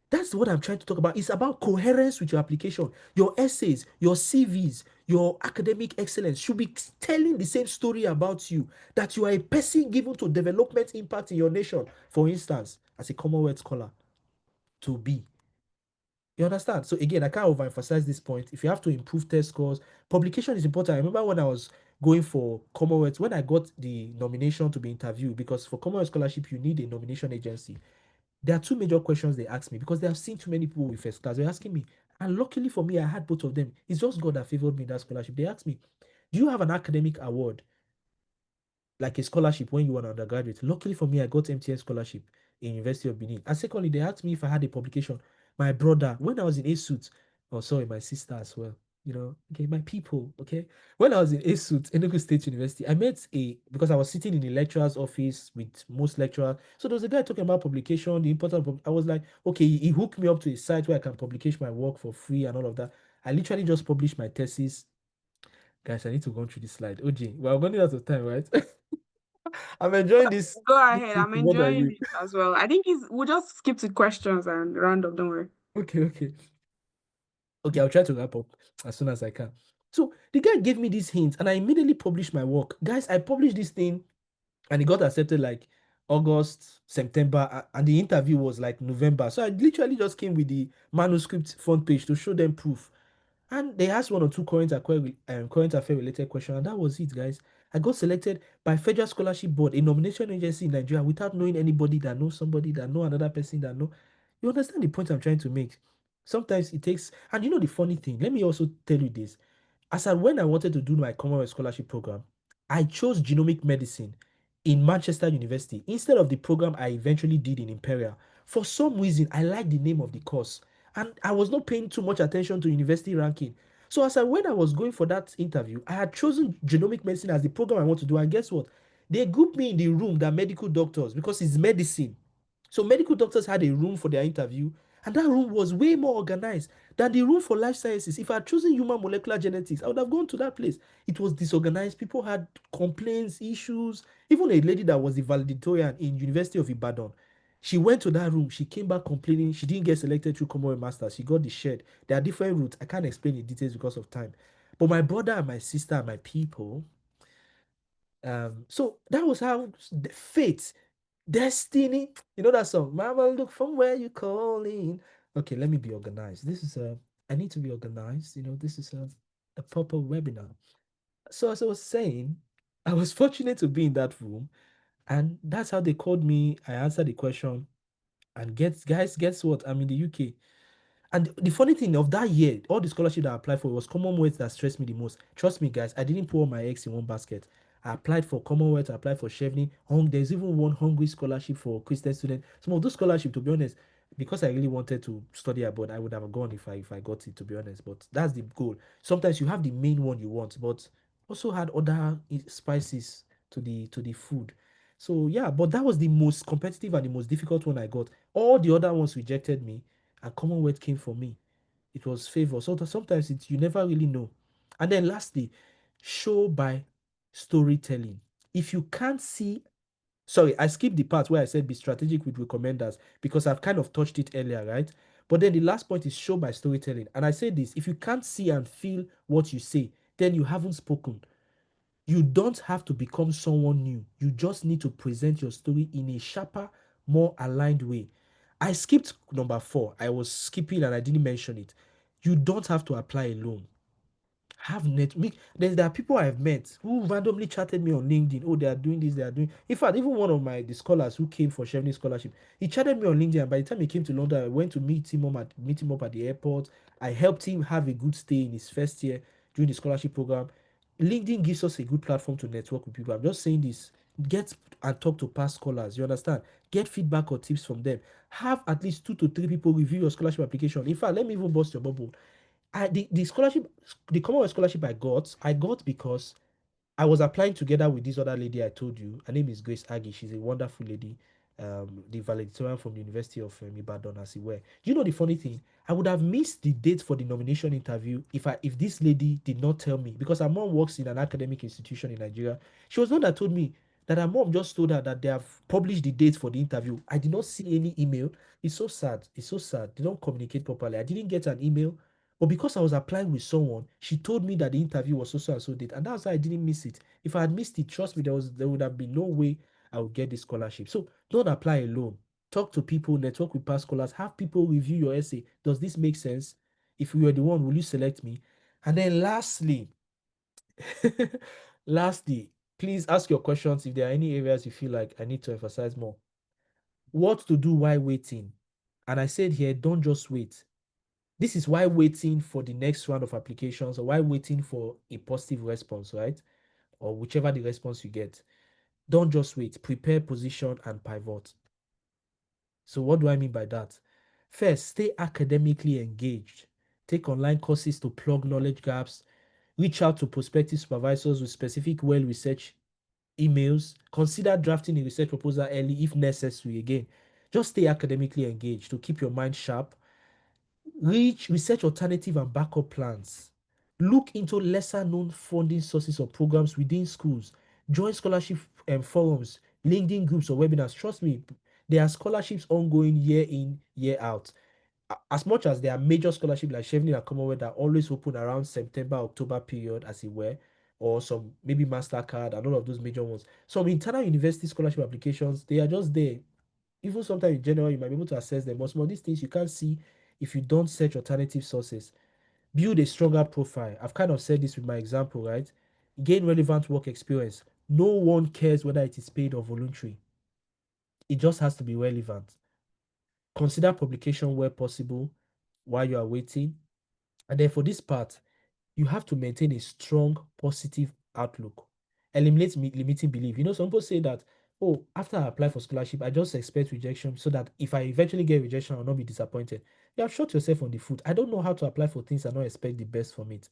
That's what I'm trying to talk about. It's about coherence with your application. Your essays, your CVs, your academic excellence should be telling the same story about you, that you are a person given to development impact in your nation. For instance, as a Commonwealth scholar, to be. You understand? So again, I can't overemphasize this point. If you have to improve test scores, publication is important. I remember when I was going for Commonwealth, when I got the nomination to be interviewed, because for Commonwealth scholarship, you need a nomination agency. There are two major questions they asked me because they have seen too many people with first class. They're asking me, and luckily for me, I had both of them. It's just God that favored me in that scholarship. They asked me, do you have an academic award, like a scholarship when you were an undergraduate? Luckily for me, I got MTS scholarship in University of Benin. And secondly, they asked me if I had a publication. My brother, when I was in ASUT, oh sorry, my sister as well. Okay, my people, okay. When I was in ASUT, Enugu State University, I met because I was sitting in the lecturer's office with most lecturers. So there was a guy talking about publication, the importance of, I was like, okay, he hooked me up to a site where I can publish my work for free and all of that. I literally just published my thesis. Guys, I need to go through this slide. OJ, we're running out of time, right? I'm enjoying this Go this ahead. I'm meeting more than enjoying you. it as well. I think we'll just skip to questions and round up. Don't worry. Okay. Okay, I'll try to wrap up as soon as I can. So the guy gave me these hints and I immediately published my work. Guys, I published this thing and it got accepted like August, September, and the interview was like November. So I literally just came with the manuscript front page to show them proof. And they asked one or two current affair related questions, and that was it, guys. I got selected by Federal Scholarship Board, a nomination agency in Nigeria, without knowing anybody that knows somebody that know another person that know. You understand the point I'm trying to make? Sometimes it takes, and you know the funny thing. Let me also tell you this: when I wanted to do my Commonwealth Scholarship program, I chose genomic medicine in Manchester University instead of the program I eventually did in Imperial. For some reason, I liked the name of the course and I was not paying too much attention to university ranking. So when I was going for that interview, I had chosen genomic medicine as the program I want to do. And guess what? They grouped me in the room that medical doctors because it's medicine. So medical doctors had a room for their interview, and that room was way more organized than the room for life sciences. If I had chosen human molecular genetics, I would have gone to that place. It was disorganized. People had complaints, issues. Even a lady that was the valedictorian in University of Ibadan, she went to that room. She came back complaining she didn't get selected through Commonwealth Masters. She got the shed. There are different routes. I can't explain the details because of time. But my brother and my sister and my people. So that was how the fate, destiny. You know that song? Mama, look from where you calling. Okay, let me be organized. I need to be organized. This is a proper webinar. So as I was saying, I was fortunate to be in that room, and that's how they called me. I answered the question, and guess what? I'm in the UK. And the funny thing of that year, all the scholarship that I applied for, it was Commonwealth that stressed me the most. Trust me, guys, I didn't put all my eggs in one basket. I applied for Commonwealth, I applied for Chevening. There's even one hungry scholarship for Christian students. Some of those scholarships, to be honest, because I really wanted to study abroad, I would have gone if I got it, to be honest. But that's the goal. Sometimes you have the main one you want, but also had other spices to the food. So yeah, but that was the most competitive and the most difficult one I got. All the other ones rejected me and Commonwealth came for me. It was favor. So sometimes you never really know. And then lastly, show by storytelling. If you can't see, sorry, I skipped the part where I said be strategic with recommenders because I've kind of touched it earlier, right? But then the last point is show by storytelling. And I say this, if you can't see and feel what you say, then you haven't spoken. You don't have to become someone new. You just need to present your story in a sharper, more aligned way. I skipped number 4. I was skipping and I didn't mention it. You don't have to apply alone. There are people I've met who randomly chatted me on LinkedIn. Oh, they are doing this, they are doing. In fact, even one of the scholars who came for Chevening scholarship, he chatted me on LinkedIn. And by the time he came to London, I went to meet him up at the airport. I helped him have a good stay in his first year during the scholarship program. LinkedIn gives us a good platform to network with people. I'm just saying this Get and talk to past scholars. You understand? Get feedback or tips from them. Have at least 2 to 3 people review your scholarship application. In fact, let me even bust your bubble. The scholarship, the Commonwealth scholarship I got because I was applying together with this other lady I told you. Her name is Grace Aggie. She's a wonderful lady, the valedictorian from the University of Ibadan, as it were. You know the funny thing? I would have missed the date for the nomination interview if this lady did not tell me, because her mom works in an academic institution in Nigeria. She was the one that told me that her mom just told her that they have published the date for the interview. I did not see any email. It's so sad. It's so sad. They don't communicate properly. I didn't get an email. But because I was applying with someone, she told me that the interview was so and so date, and that's why I didn't miss it. If I had missed it, trust me, there would have been no way I would get this scholarship. So don't apply alone. Talk to people, network with past scholars, have people review your essay. Does this make sense? If you were the one, will you select me? And then lastly, lastly, please ask your questions if there are any areas you feel like I need to emphasize more. What to do while waiting? And I said here, don't just wait. This is why waiting for the next round of applications, or why waiting for a positive response, right? Or whichever the response you get. Don't just wait. Prepare, position, and pivot. So what do I mean by that? First, stay academically engaged. Take online courses to plug knowledge gaps. Reach out to prospective supervisors with specific well-researched emails. Consider drafting a research proposal early if necessary. Again, just stay academically engaged to keep your mind sharp. Research alternative and backup plans. Look into lesser known funding sources or programs within schools. Join scholarship forums, LinkedIn groups, or webinars. Trust me, there are scholarships ongoing year in, year out. As much as there are major scholarships like Chevening and Commonwealth that are always open around September, October period, as it were, or some maybe MasterCard and all of those major ones. Some internal university scholarship applications, they are just there. Even sometimes in general, you might be able to access them. But some of these things you can't see if you don't search alternative sources. Build a stronger profile. I've kind of said this with my example, right? Gain relevant work experience. No one cares whether it is paid or voluntary. It just has to be relevant. Consider publication where possible while you are waiting. And then for this part, you have to maintain a strong positive outlook. Eliminate limiting belief. You know, some people say that, oh, after I apply for scholarship, I just expect rejection so that if I eventually get rejection, I'll not be disappointed. You have shot yourself on the foot. I don't know how to apply for things and not expect the best from it.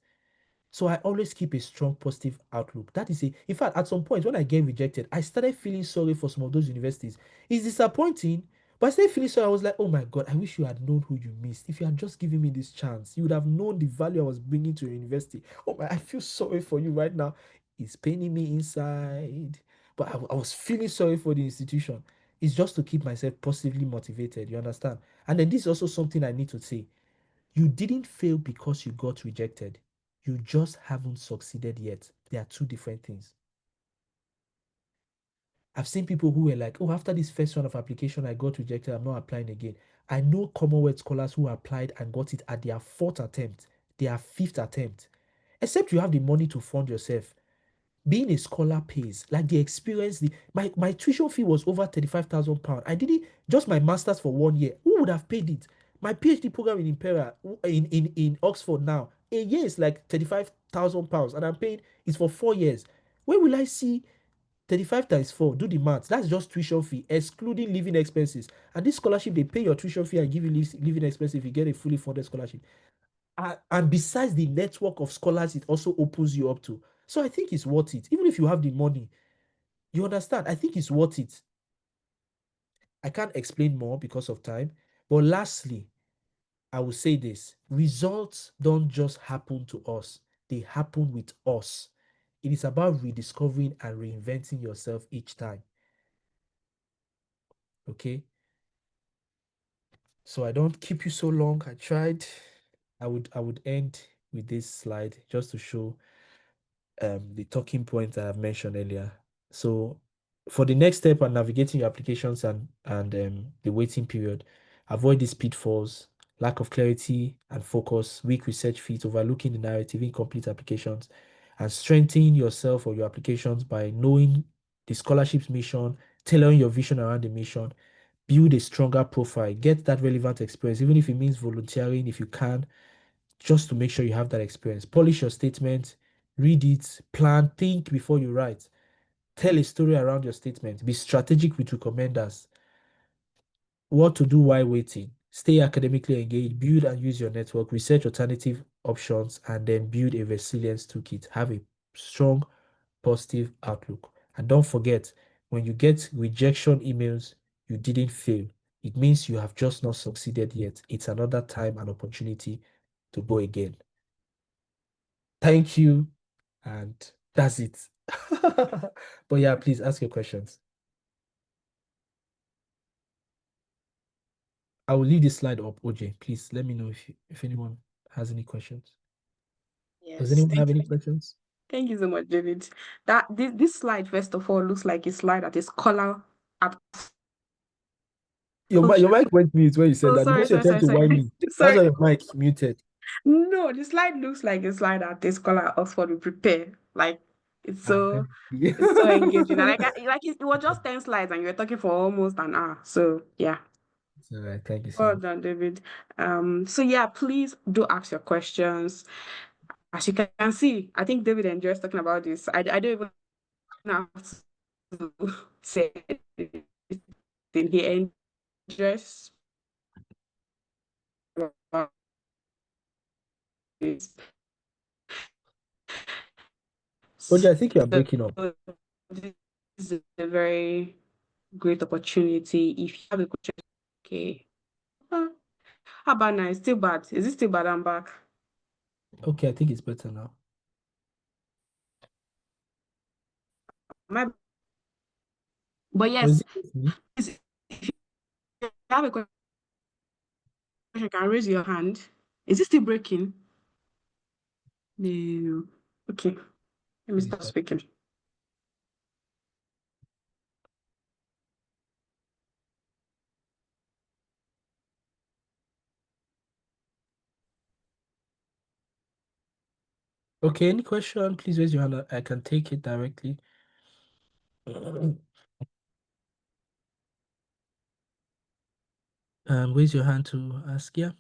So I always keep a strong positive outlook. That is in fact, at some point when I get rejected, I started feeling sorry for some of those universities. It's disappointing, but I started feeling sorry. I was like, oh my God, I wish you had known who you missed. If you had just given me this chance, you would have known the value I was bringing to your university. Oh my, I feel sorry for you right now. It's paining me inside. But I was feeling sorry for the institution. It's just to keep myself positively motivated. You understand? And then this is also something I need to say. You didn't fail because you got rejected. You just haven't succeeded yet. They are two different things. I've seen people who were like, oh, after this first round of application, I got rejected. I'm not applying again. I know Commonwealth scholars who applied and got it at their fourth attempt, their fifth attempt. Except you have the money to fund yourself. Being a scholar pays. Like the experience, my tuition fee was over £35,000. I did it just my master's for 1 year. Who would have paid it? My PhD program in Imperial in Oxford now, a year is like £35,000, and I'm paying it's for 4 years. Where will I see 35 times 4? Do the math. That's just tuition fee, excluding living expenses. And this scholarship, they pay your tuition fee and give you living expenses if you get a fully funded scholarship. And besides the network of scholars, it also opens you up to. So I think it's worth it. Even if you have the money, you understand? I think it's worth it. I can't explain more because of time. But lastly, I will say this: results don't just happen to us, they happen with us. It is about rediscovering and reinventing yourself each time. Okay? So I don't keep you so long. I tried. I would end with this slide just to show the talking points I have mentioned earlier. So for the next step on navigating your applications and the waiting period, avoid these pitfalls: lack of clarity and focus, weak research fit, overlooking the narrative, incomplete applications, and strengthen yourself or your applications by knowing the scholarship's mission, tailoring your vision around the mission, build a stronger profile, get that relevant experience, even if it means volunteering if you can, just to make sure you have that experience. Polish your statement, read it, plan, think before you write. Tell a story around your statement. Be strategic with recommenders. What to do while waiting. Stay academically engaged. Build and use your network. Research alternative options and then build a resilience toolkit. Have a strong, positive outlook. And don't forget, when you get rejection emails, you didn't fail. It means you have just not succeeded yet. It's another time and opportunity to go again. Thank you. And that's it. But yeah, please ask your questions. I will leave this slide up, OJ. Please let me know if anyone has any questions. Does Yes, anyone have any questions? thank you so much, David. That this slide, first of all, looks like a slide that is color at. Oh, Your mic went mute when you said oh, that sorry, because you're sorry, trying sorry, to whine sorry. me. That's Sorry. why your mic muted. No, the slide looks like a slide that this color Oxford will prepare. Like it's Ah, so yeah. it's so engaging. And it was just 10 slides and you were talking for almost an hour. So yeah. All right, thank you so Well much. done, David. So yeah, please do ask your questions. As you can see, I think David enjoys talking about this. I don't even have to say anything. He enjoys about this. OJ, I think you are So breaking up. this is a very great opportunity. If you have a question, okay. How about now? It's still bad. Is it still bad? I'm back. Okay, I think it's better now. My, but Or is yes, it me? if you have a question, you can raise your hand. Is it still breaking? No. Okay, let me Maybe it's start better. speaking. Okay, any question? Please raise your hand. I can take it directly. Raise your hand to ask. Yeah.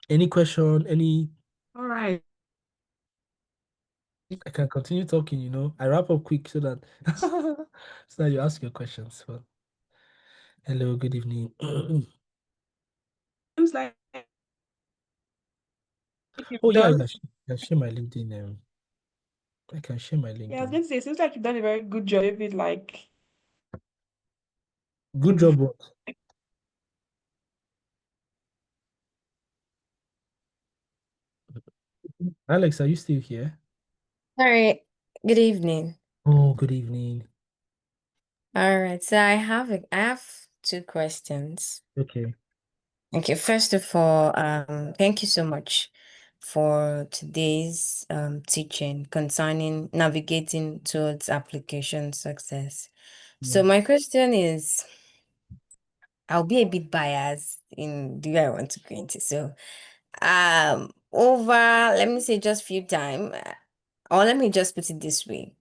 Any question? Any? All right. I can continue talking. I wrap up quick so that so that you ask your questions. Well, hello, good evening. Seems like you've Oh yeah, done. yeah. I can share my LinkedIn. I can share my Yeah, I was LinkedIn. going to say, it seems like you've done a very good job, David. Good job, what? Alex, are you still here? All right. Good evening. Oh, good evening. All right. So I have two questions. Okay. Okay, first of all, thank you so much for today's teaching concerning navigating towards application success. Yeah. So my question is, I'll be a bit biased in the way I want to go into. So over, let me say just few time, or let me just put it this way.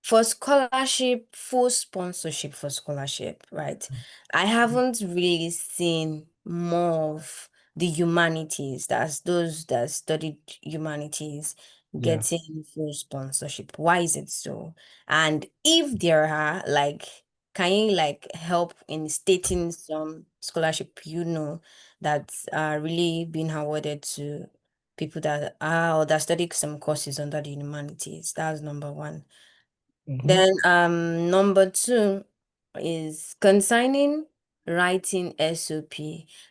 For scholarship, full sponsorship for scholarship, right? I haven't really seen more of the humanities, that's those that studied humanities, Yeah. getting full sponsorship. Why is it so? And if there are, like, can you like help in stating some scholarship that are really being awarded to people that are or that study some courses under the humanities? That's number one. Mm-hmm. Then number two is concerning writing SOP.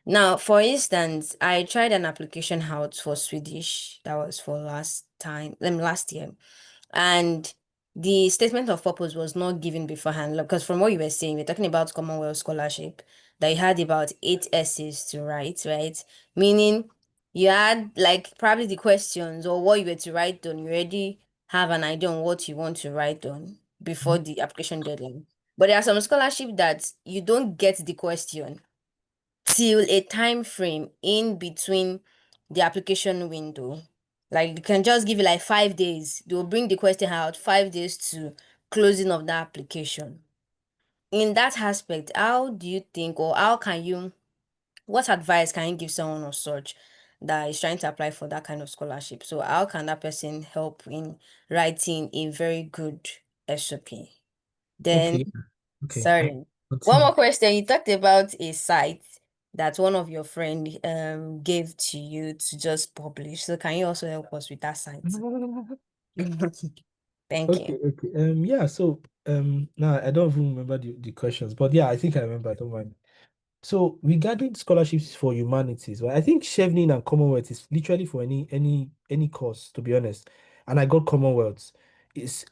Now, for instance, I tried an application out for Swedish. That was for last year. And the statement of purpose was not given beforehand. Because from what you were saying, we're talking about Commonwealth scholarship, that you had about 8 essays to write, right? Meaning you had like probably the questions or what you were to write on, you already have an idea on what you want to write on before the application deadline. But there are some scholarship that you don't get the question till a time frame in between the application window. Like they can just give you like 5 days. They'll bring the question out 5 days to closing of the application. In that aspect, how do you think or how can you what advice can you give someone of such that is trying to apply for that kind of scholarship. So how can that person help in writing a very good SOP? Then, Okay. Okay. sorry, one Continue. more question. You talked about a site that one of your friend gave to you to just publish. So can you also help us with that site? Thank Okay, you. okay. Yeah, so now I don't even remember the questions, but yeah, I think I remember, I don't mind. So regarding scholarships for humanities, well, I think Chevening and Commonwealth is literally for any course, to be honest. And I got Commonwealth. It's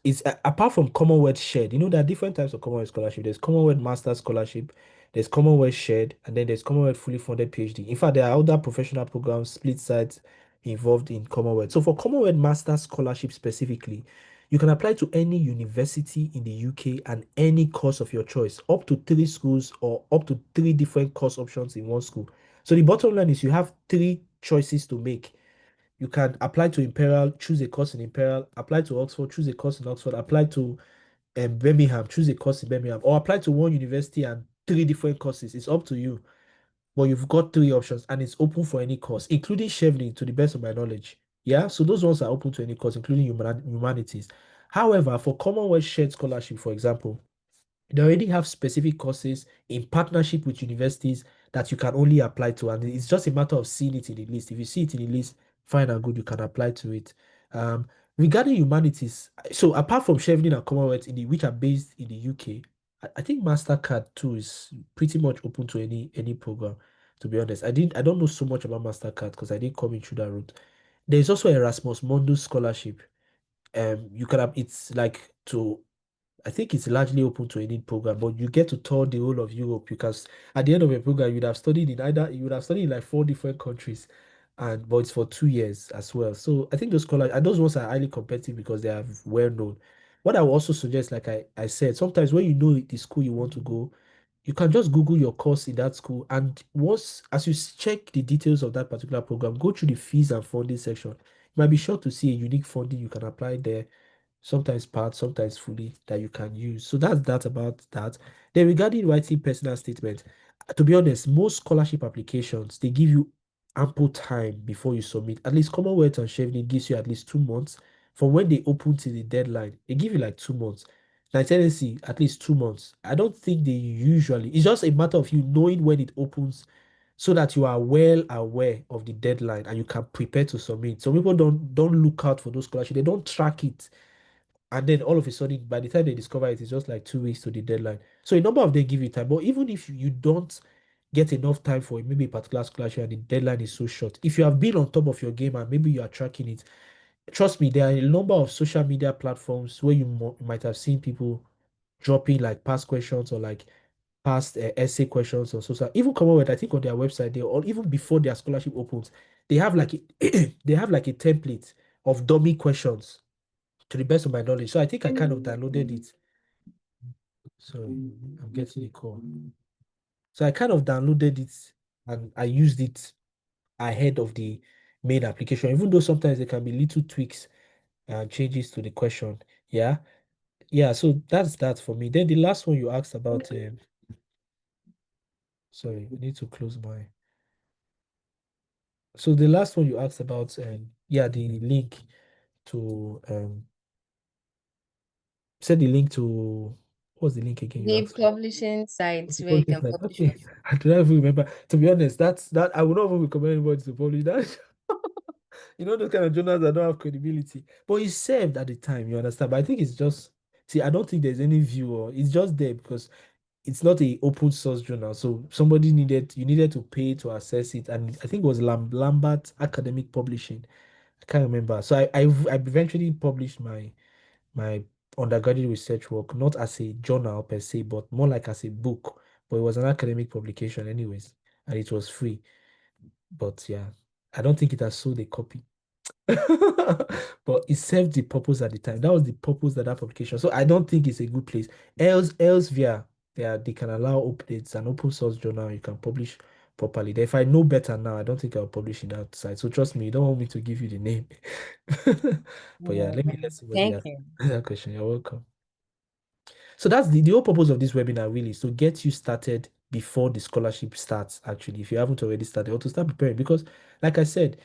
apart from Commonwealth shared, there are different types of Commonwealth scholarship. There's Commonwealth Master Scholarship, there's Commonwealth shared, and then there's Commonwealth fully funded PhD. In fact, there are other professional programs, split sites involved in Commonwealth. So for Commonwealth Master Scholarship specifically, you can apply to any university in the UK and any course of your choice, up to 3 schools or up to 3 different course options in one school. So the bottom line is you have 3 choices to make. You can apply to Imperial, choose a course in Imperial, apply to Oxford, choose a course in Oxford, apply to Birmingham, choose a course in Birmingham, or apply to one university and 3 different courses. It's up to you. But you've got 3 options and it's open for any course, including Chevening, to the best of my knowledge. Yeah, so those ones are open to any course, including humanities. However, for Commonwealth Shared Scholarship, for example, they already have specific courses in partnership with universities that you can only apply to, and it's just a matter of seeing it in the list. If you see it in the list, fine and good, you can apply to it. Um, Regarding humanities, so apart from Chevening and Commonwealth, which are based in the UK, I think Mastercard too is pretty much open to any program. To be honest, I don't know so much about Mastercard because I didn't come in through that route. There's also Erasmus Mundus scholarship. You can have it's like to I think it's largely open to any program, but you get to tour the whole of Europe because at the end of a program, you would have studied in like 4 different countries, but it's for 2 years as well. So I think those scholars and those ones are highly competitive because they are well known. What I would also suggest, like I said, sometimes when you know the school you want to go, you can just Google your course in that school, and once as you check the details of that particular program, go through the fees and funding section. You might be sure to see a unique funding you can apply there, sometimes part, sometimes fully, that you can use. So that's that about that. Then regarding writing personal statement, to be honest, most scholarship applications they give you ample time before you submit. At least Commonwealth and Chevening gives you at least 2 months from when they open to the deadline. They give you like 2 months. Now tendency at least 2 months. I don't think they usually. It's just a matter of you knowing when it opens so that you are well aware of the deadline and you can prepare to submit. Some people don't look out for those scholarships. They don't track it, and then all of a sudden, by the time they discover it, it's just like 2 weeks to the deadline. So a number of them give you time. But even if you don't get enough time for maybe a particular scholarship and the deadline is so short, if you have been on top of your game and maybe you are tracking it, trust me, there are a number of social media platforms where you might have seen people dropping like past questions or like past essay questions or social. Even Commonwealth, I think on their website, or even before their scholarship opens, they have like they have like a template of dummy questions, to the best of my knowledge. So I think I kind of downloaded it. So I'm getting a call. So I kind of downloaded it and I used it ahead of the main application, even though sometimes there can be little tweaks and changes to the question. Yeah. Yeah. So that's that for me. Then the last one you asked about, sorry, we need to close my. So the last one you asked about, yeah, the link to, said the link to, what's the link again you The asked for? publishing sites Okay, where you publishing can site. publish your. Okay, I don't even remember. To be honest, that I would not even recommend anybody to publish that. Those kind of journals that don't have credibility. But it served at the time, you understand? But I think it's just see, I don't think there's any view, or it's just there because it's not a open source journal. So you needed to pay to access it, and I think it was Lambert Academic Publishing. I can't remember. So I eventually published my undergraduate research work, not as a journal per se, but more like as a book. But it was an academic publication, anyways, and it was free. But yeah, I don't think it has sold a copy. But it served the purpose at the time. That was the purpose of that publication. So I don't think it's a good place. Elsewhere, they can allow updates, an open source journal. You can publish properly. If I know better now, I don't think I'll publish in that site. So trust me, you don't want me to give you the name. But yeah, let's see what the Thank answer you. that question. You're welcome. So that's the whole purpose of this webinar really is to get you started before the scholarship starts, actually, if you haven't already started, or to start preparing. Because, like I said,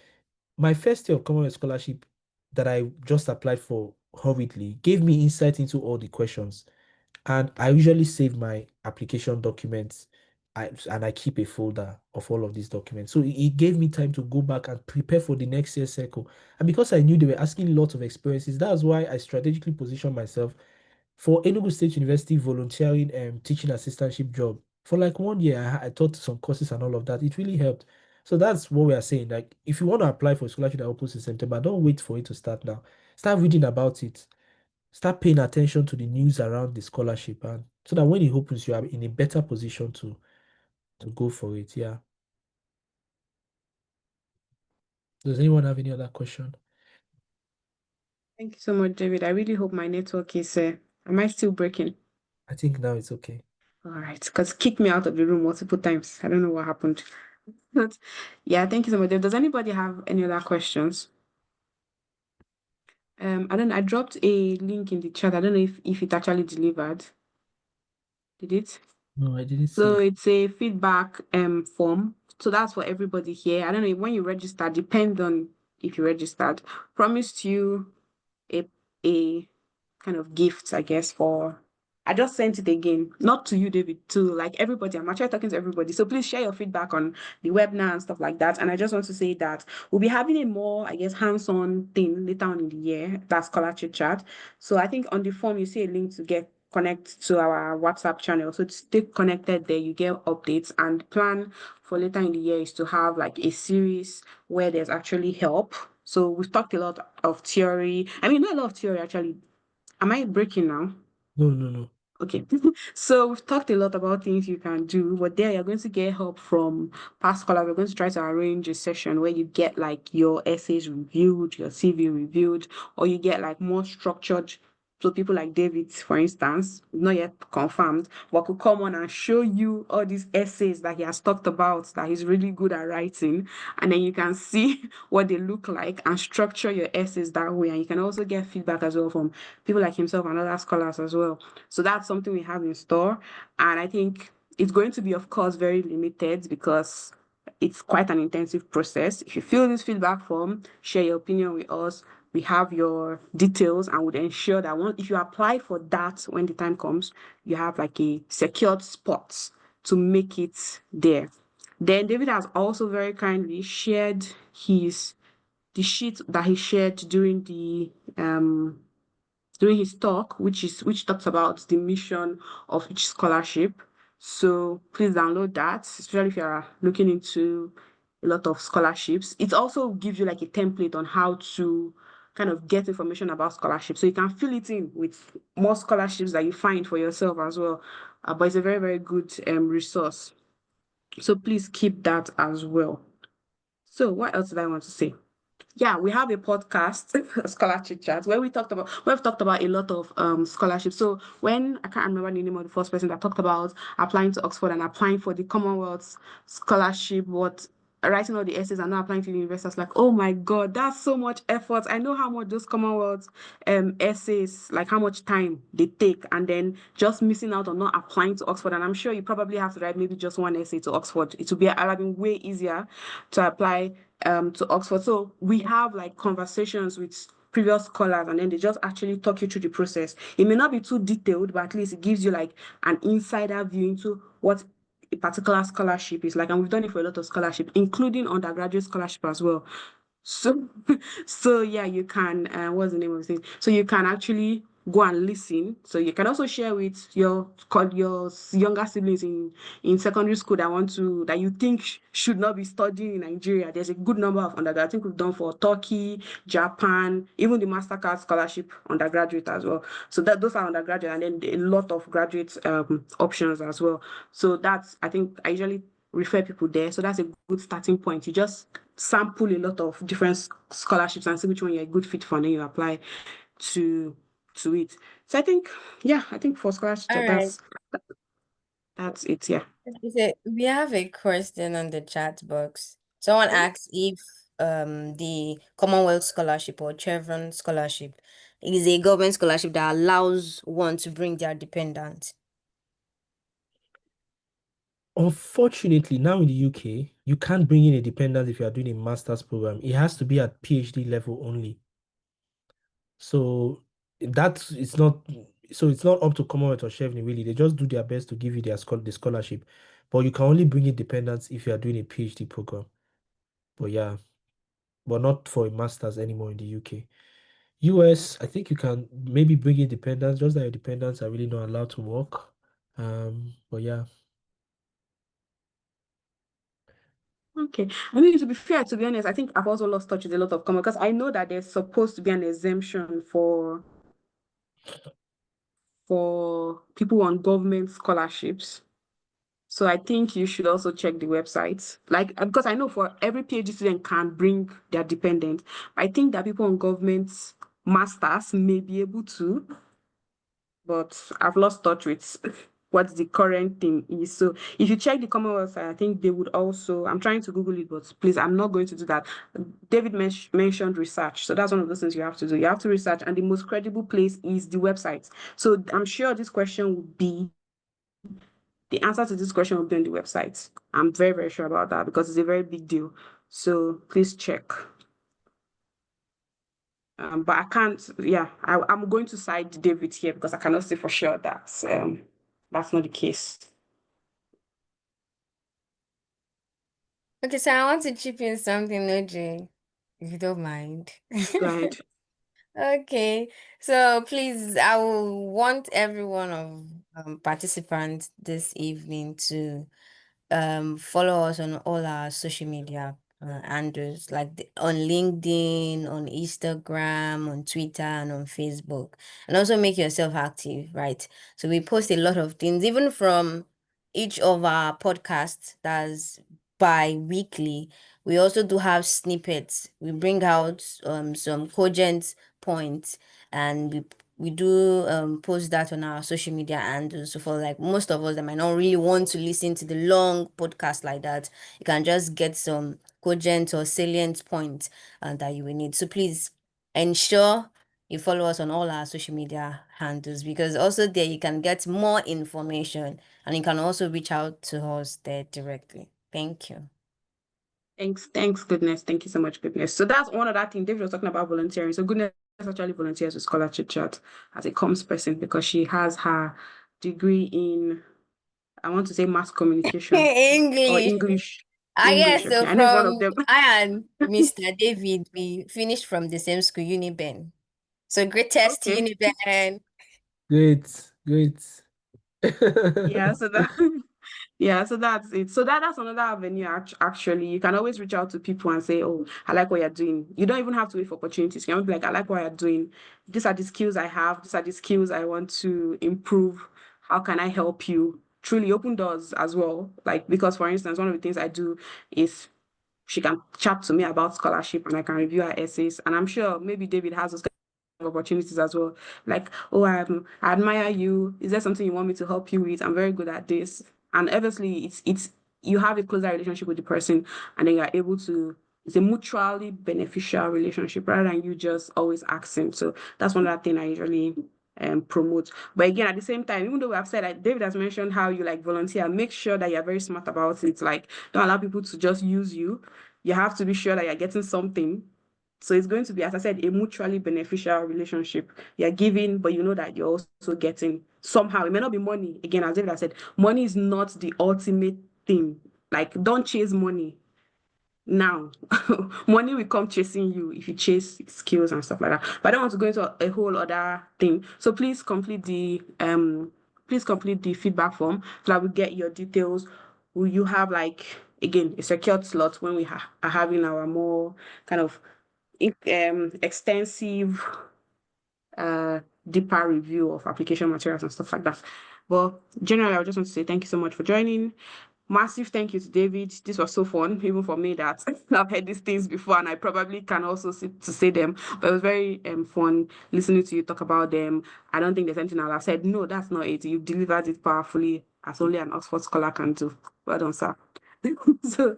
my first year of Commonwealth Scholarship that I just applied for hurriedly gave me insight into all the questions. And I usually save my application documents and I keep a folder of all of these documents. So it gave me time to go back and prepare for the next year's cycle. And because I knew they were asking lots of experiences, that's why I strategically positioned myself for Enugu State University volunteering teaching assistantship job. For like 1 year, I taught some courses and all of that. It really helped. So that's what we are saying. Like, if you want to apply for a scholarship that opens in September, don't wait for it to start now. Start reading about it. Start paying attention to the news around the scholarship, and so that when it opens, you are in a better position to go for it. Yeah. Does anyone have any other question? Thank you so much, David. I really hope my network is. Am I still breaking? I think now it's okay. All right, because kicked me out of the room multiple times. I don't know what happened. But yeah, thank you so much. Does anybody have any other questions? I don't know. I dropped a link in the chat. I don't know if it actually delivered. Did it? No, I didn't see So it. it's a feedback form. So that's for everybody here. I don't know when you register, depend on if you registered. Promised you a a kind of gift, I guess, for I just sent it again. Not to you, David, to like everybody. I'm actually talking to everybody. So please share your feedback on the webinar and stuff like that. And I just want to say that we'll be having a more, I guess, hands-on thing later on in the year, that scholar chit chat. So I think on the form you see a link to get connect to our WhatsApp channel. So to stay connected there, you get updates, and plan for later in the year is to have like a series where there's actually help. So we've talked a lot of theory. I mean, not a lot of theory actually. Am I breaking now? No, no, no. Okay. So we've talked a lot about things you can do, but there you're going to get help from past scholars. We're going to try to arrange a session where you get like your essays reviewed, your CV reviewed, or you get like more structured. So people like David, for instance, not yet confirmed, but could come on and show you all these essays that he has talked about that he's really good at writing. And then you can see what they look like and structure your essays that way. And you can also get feedback as well from people like himself and other scholars as well. So that's something we have in store. And I think it's going to be, of course, very limited because it's quite an intensive process. If you fill this feedback form, share your opinion with us. We have your details and would ensure that if you apply for that when the time comes, you have like a secured spot to make it there. Then David has also very kindly shared the sheet that he shared during his talk, which talks about the mission of each scholarship. So please download that, especially if you are looking into a lot of scholarships. It also gives you like a template on how to kind of get information about scholarships. So you can fill it in with more scholarships that you find for yourself as well. But it's a very, very good resource. So please keep that as well. So what else did I want to say? Yeah, we have a podcast, Scholar Chit Chat, where we've talked about a lot of scholarships. So when I can't remember the name of the first person that talked about applying to Oxford and applying for the Commonwealth scholarship, but writing all the essays and not applying to the university, I was like, oh my God, that's so much effort. I know how much those Commonwealth essays, like how much time they take, and then just missing out on not applying to Oxford. And I'm sure you probably have to write maybe just one essay to Oxford. It would have been way easier to apply to Oxford. So we have like conversations with previous scholars, and then they just actually talk you through the process. It may not be too detailed, but at least it gives you like an insider view into what a particular scholarship is like. And we've done it for a lot of scholarship, including undergraduate scholarship as well. So, so yeah, you can. What's the name of the thing? So you can actually go and listen. So you can also share with your younger siblings in secondary school that you think should not be studying in Nigeria. There's a good number of undergraduate. I think we've done for Turkey, Japan, even the Mastercard scholarship undergraduate as well. So that those are undergraduate, and then a lot of graduate options as well. So that's I think I usually refer people there. So that's a good starting point. You just sample a lot of different scholarships and see which one you're a good fit for, and then you apply to it. So I think for scholarships All right. that's it. Yeah. We have a question on the chat box. Someone asks if the Commonwealth Scholarship or Chevron Scholarship is a government scholarship that allows one to bring their dependent. Unfortunately, now in the UK, you can't bring in a dependent if you are doing a master's program. It has to be at PhD level only. So it's not up to Commonwealth or Chevening really. They just do their best to give you the scholarship. But you can only bring in dependents if you are doing a PhD program. But yeah, but not for a master's anymore in the UK. US, I think you can maybe bring in dependents, just that your dependents are really not allowed to work. But yeah. Okay. I mean, to be fair, to be honest, I think I've also lost touch with a lot of common because I know that there's supposed to be an exemption for people on government scholarships. So I think you should also check the website. Like, because I know for every PhD student can bring their dependent. I think that people on government masters may be able to, but I've lost touch with what the current thing is. So if you check the Commonwealth site, I think they would also, I'm trying to Google it, but please, I'm not going to do that. David mentioned research. So that's one of those things you have to do. You have to research, and the most credible place is the website. So I'm sure this question would be the answer to this question will be on the website. I'm very, very sure about that because it's a very big deal. So please check. But I can't, yeah, I'm going to side David here because I cannot say for sure that that's not the case. Okay, so I want to chip in something, OJ, if you don't mind. Go ahead. Okay, so please, I will want every one of participants this evening to follow us on all our social media handles, like on LinkedIn, on Instagram, on Twitter, and on Facebook, and also make yourself active, right? So we post a lot of things, even from each of our podcasts that's bi-weekly. We also do have snippets. We bring out some cogent points, and we do post that on our social media handles. So for like most of us that might not really want to listen to the long podcast like that, you can just get some cogent or salient points that you will need. So please ensure you follow us on all our social media handles, because also there you can get more information, and you can also reach out to us there directly. Thank you. Thanks, Goodness. Thank you so much, Goodness. So that's one of that thing David was talking about volunteering. So Goodness actually volunteers with Scholarship Chat as a comms person because she has her degree in, I want to say mass communication or English. English. Yes, so Okay. I know it's one of from them. I and Mr. David, we finished from the same school, Uniben. So greatest Okay. Uniben. Great, great. Yeah, so that yeah, so that's it. So that's another avenue actually. You can always reach out to people and say, "Oh, I like what you're doing." You don't even have to wait for opportunities. You can be like, "I like what you're doing. These are the skills I have. These are the skills I want to improve. How can I help you?" Truly open doors as well. Like because for instance, one of the things I do is she can chat to me about scholarship and I can review her essays. And I'm sure maybe David has those kind of opportunities as well. Like, oh, I admire you. Is there something you want me to help you with? I'm very good at this. And obviously it's you have a closer relationship with the person and then you're able to it's a mutually beneficial relationship rather than you just always asking. So that's one of the things I usually promote. But again, at the same time, even though we have said that David has mentioned how you like volunteer, make sure that you're very smart about it. Like, don't allow people to just use you. You have to be sure that you're getting something. So it's going to be, as I said, a mutually beneficial relationship. You're giving, but you know that you're also getting somehow. It may not be money. Again, as David has said, money is not the ultimate thing. Like, don't chase money now. Money will come chasing you if you chase skills and stuff like that. But I don't want to go into a whole other thing. So please complete the feedback form so that we get your details. Will you have like again a secured slot when we are having our more kind of extensive deeper review of application materials and stuff like that. But generally, I just want to say thank you so much for joining. Massive thank you to David. This was so fun, even for me that I've heard these things before and I probably can also say them. But it was very fun listening to you talk about them. I don't think there's anything I'll have said. No, that's not it. You've delivered it powerfully as only an Oxford scholar can do. Well done, sir. So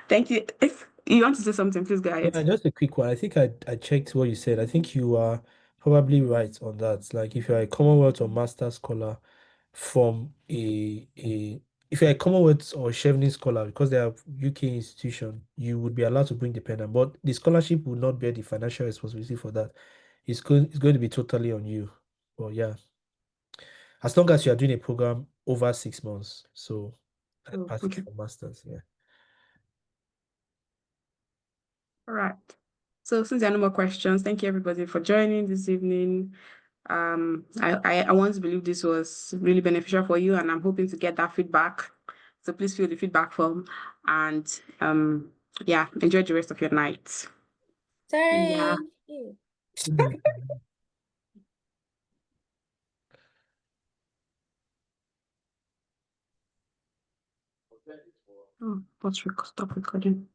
thank you. If you want to say something, please go ahead. Yeah, just a quick one. I think I checked what you said. I think you are probably right on that. Like if you're a Commonwealth or Master scholar from a if you're a Commonwealth or Chevening scholar, because they are UK institution, you would be allowed to bring the pendant, but the scholarship will not bear the financial responsibility for that. It's going to be totally on you. But yeah, as long as you are doing a program over 6 months, so Oh, pass it okay. for masters. Yeah. All right. So since there are no more questions, thank you everybody for joining this evening. I want to believe this was really beneficial for you, and I'm hoping to get that feedback. So please fill the feedback form, and yeah, enjoy the rest of your night. Yeah. Thank you. Oh, stop recording.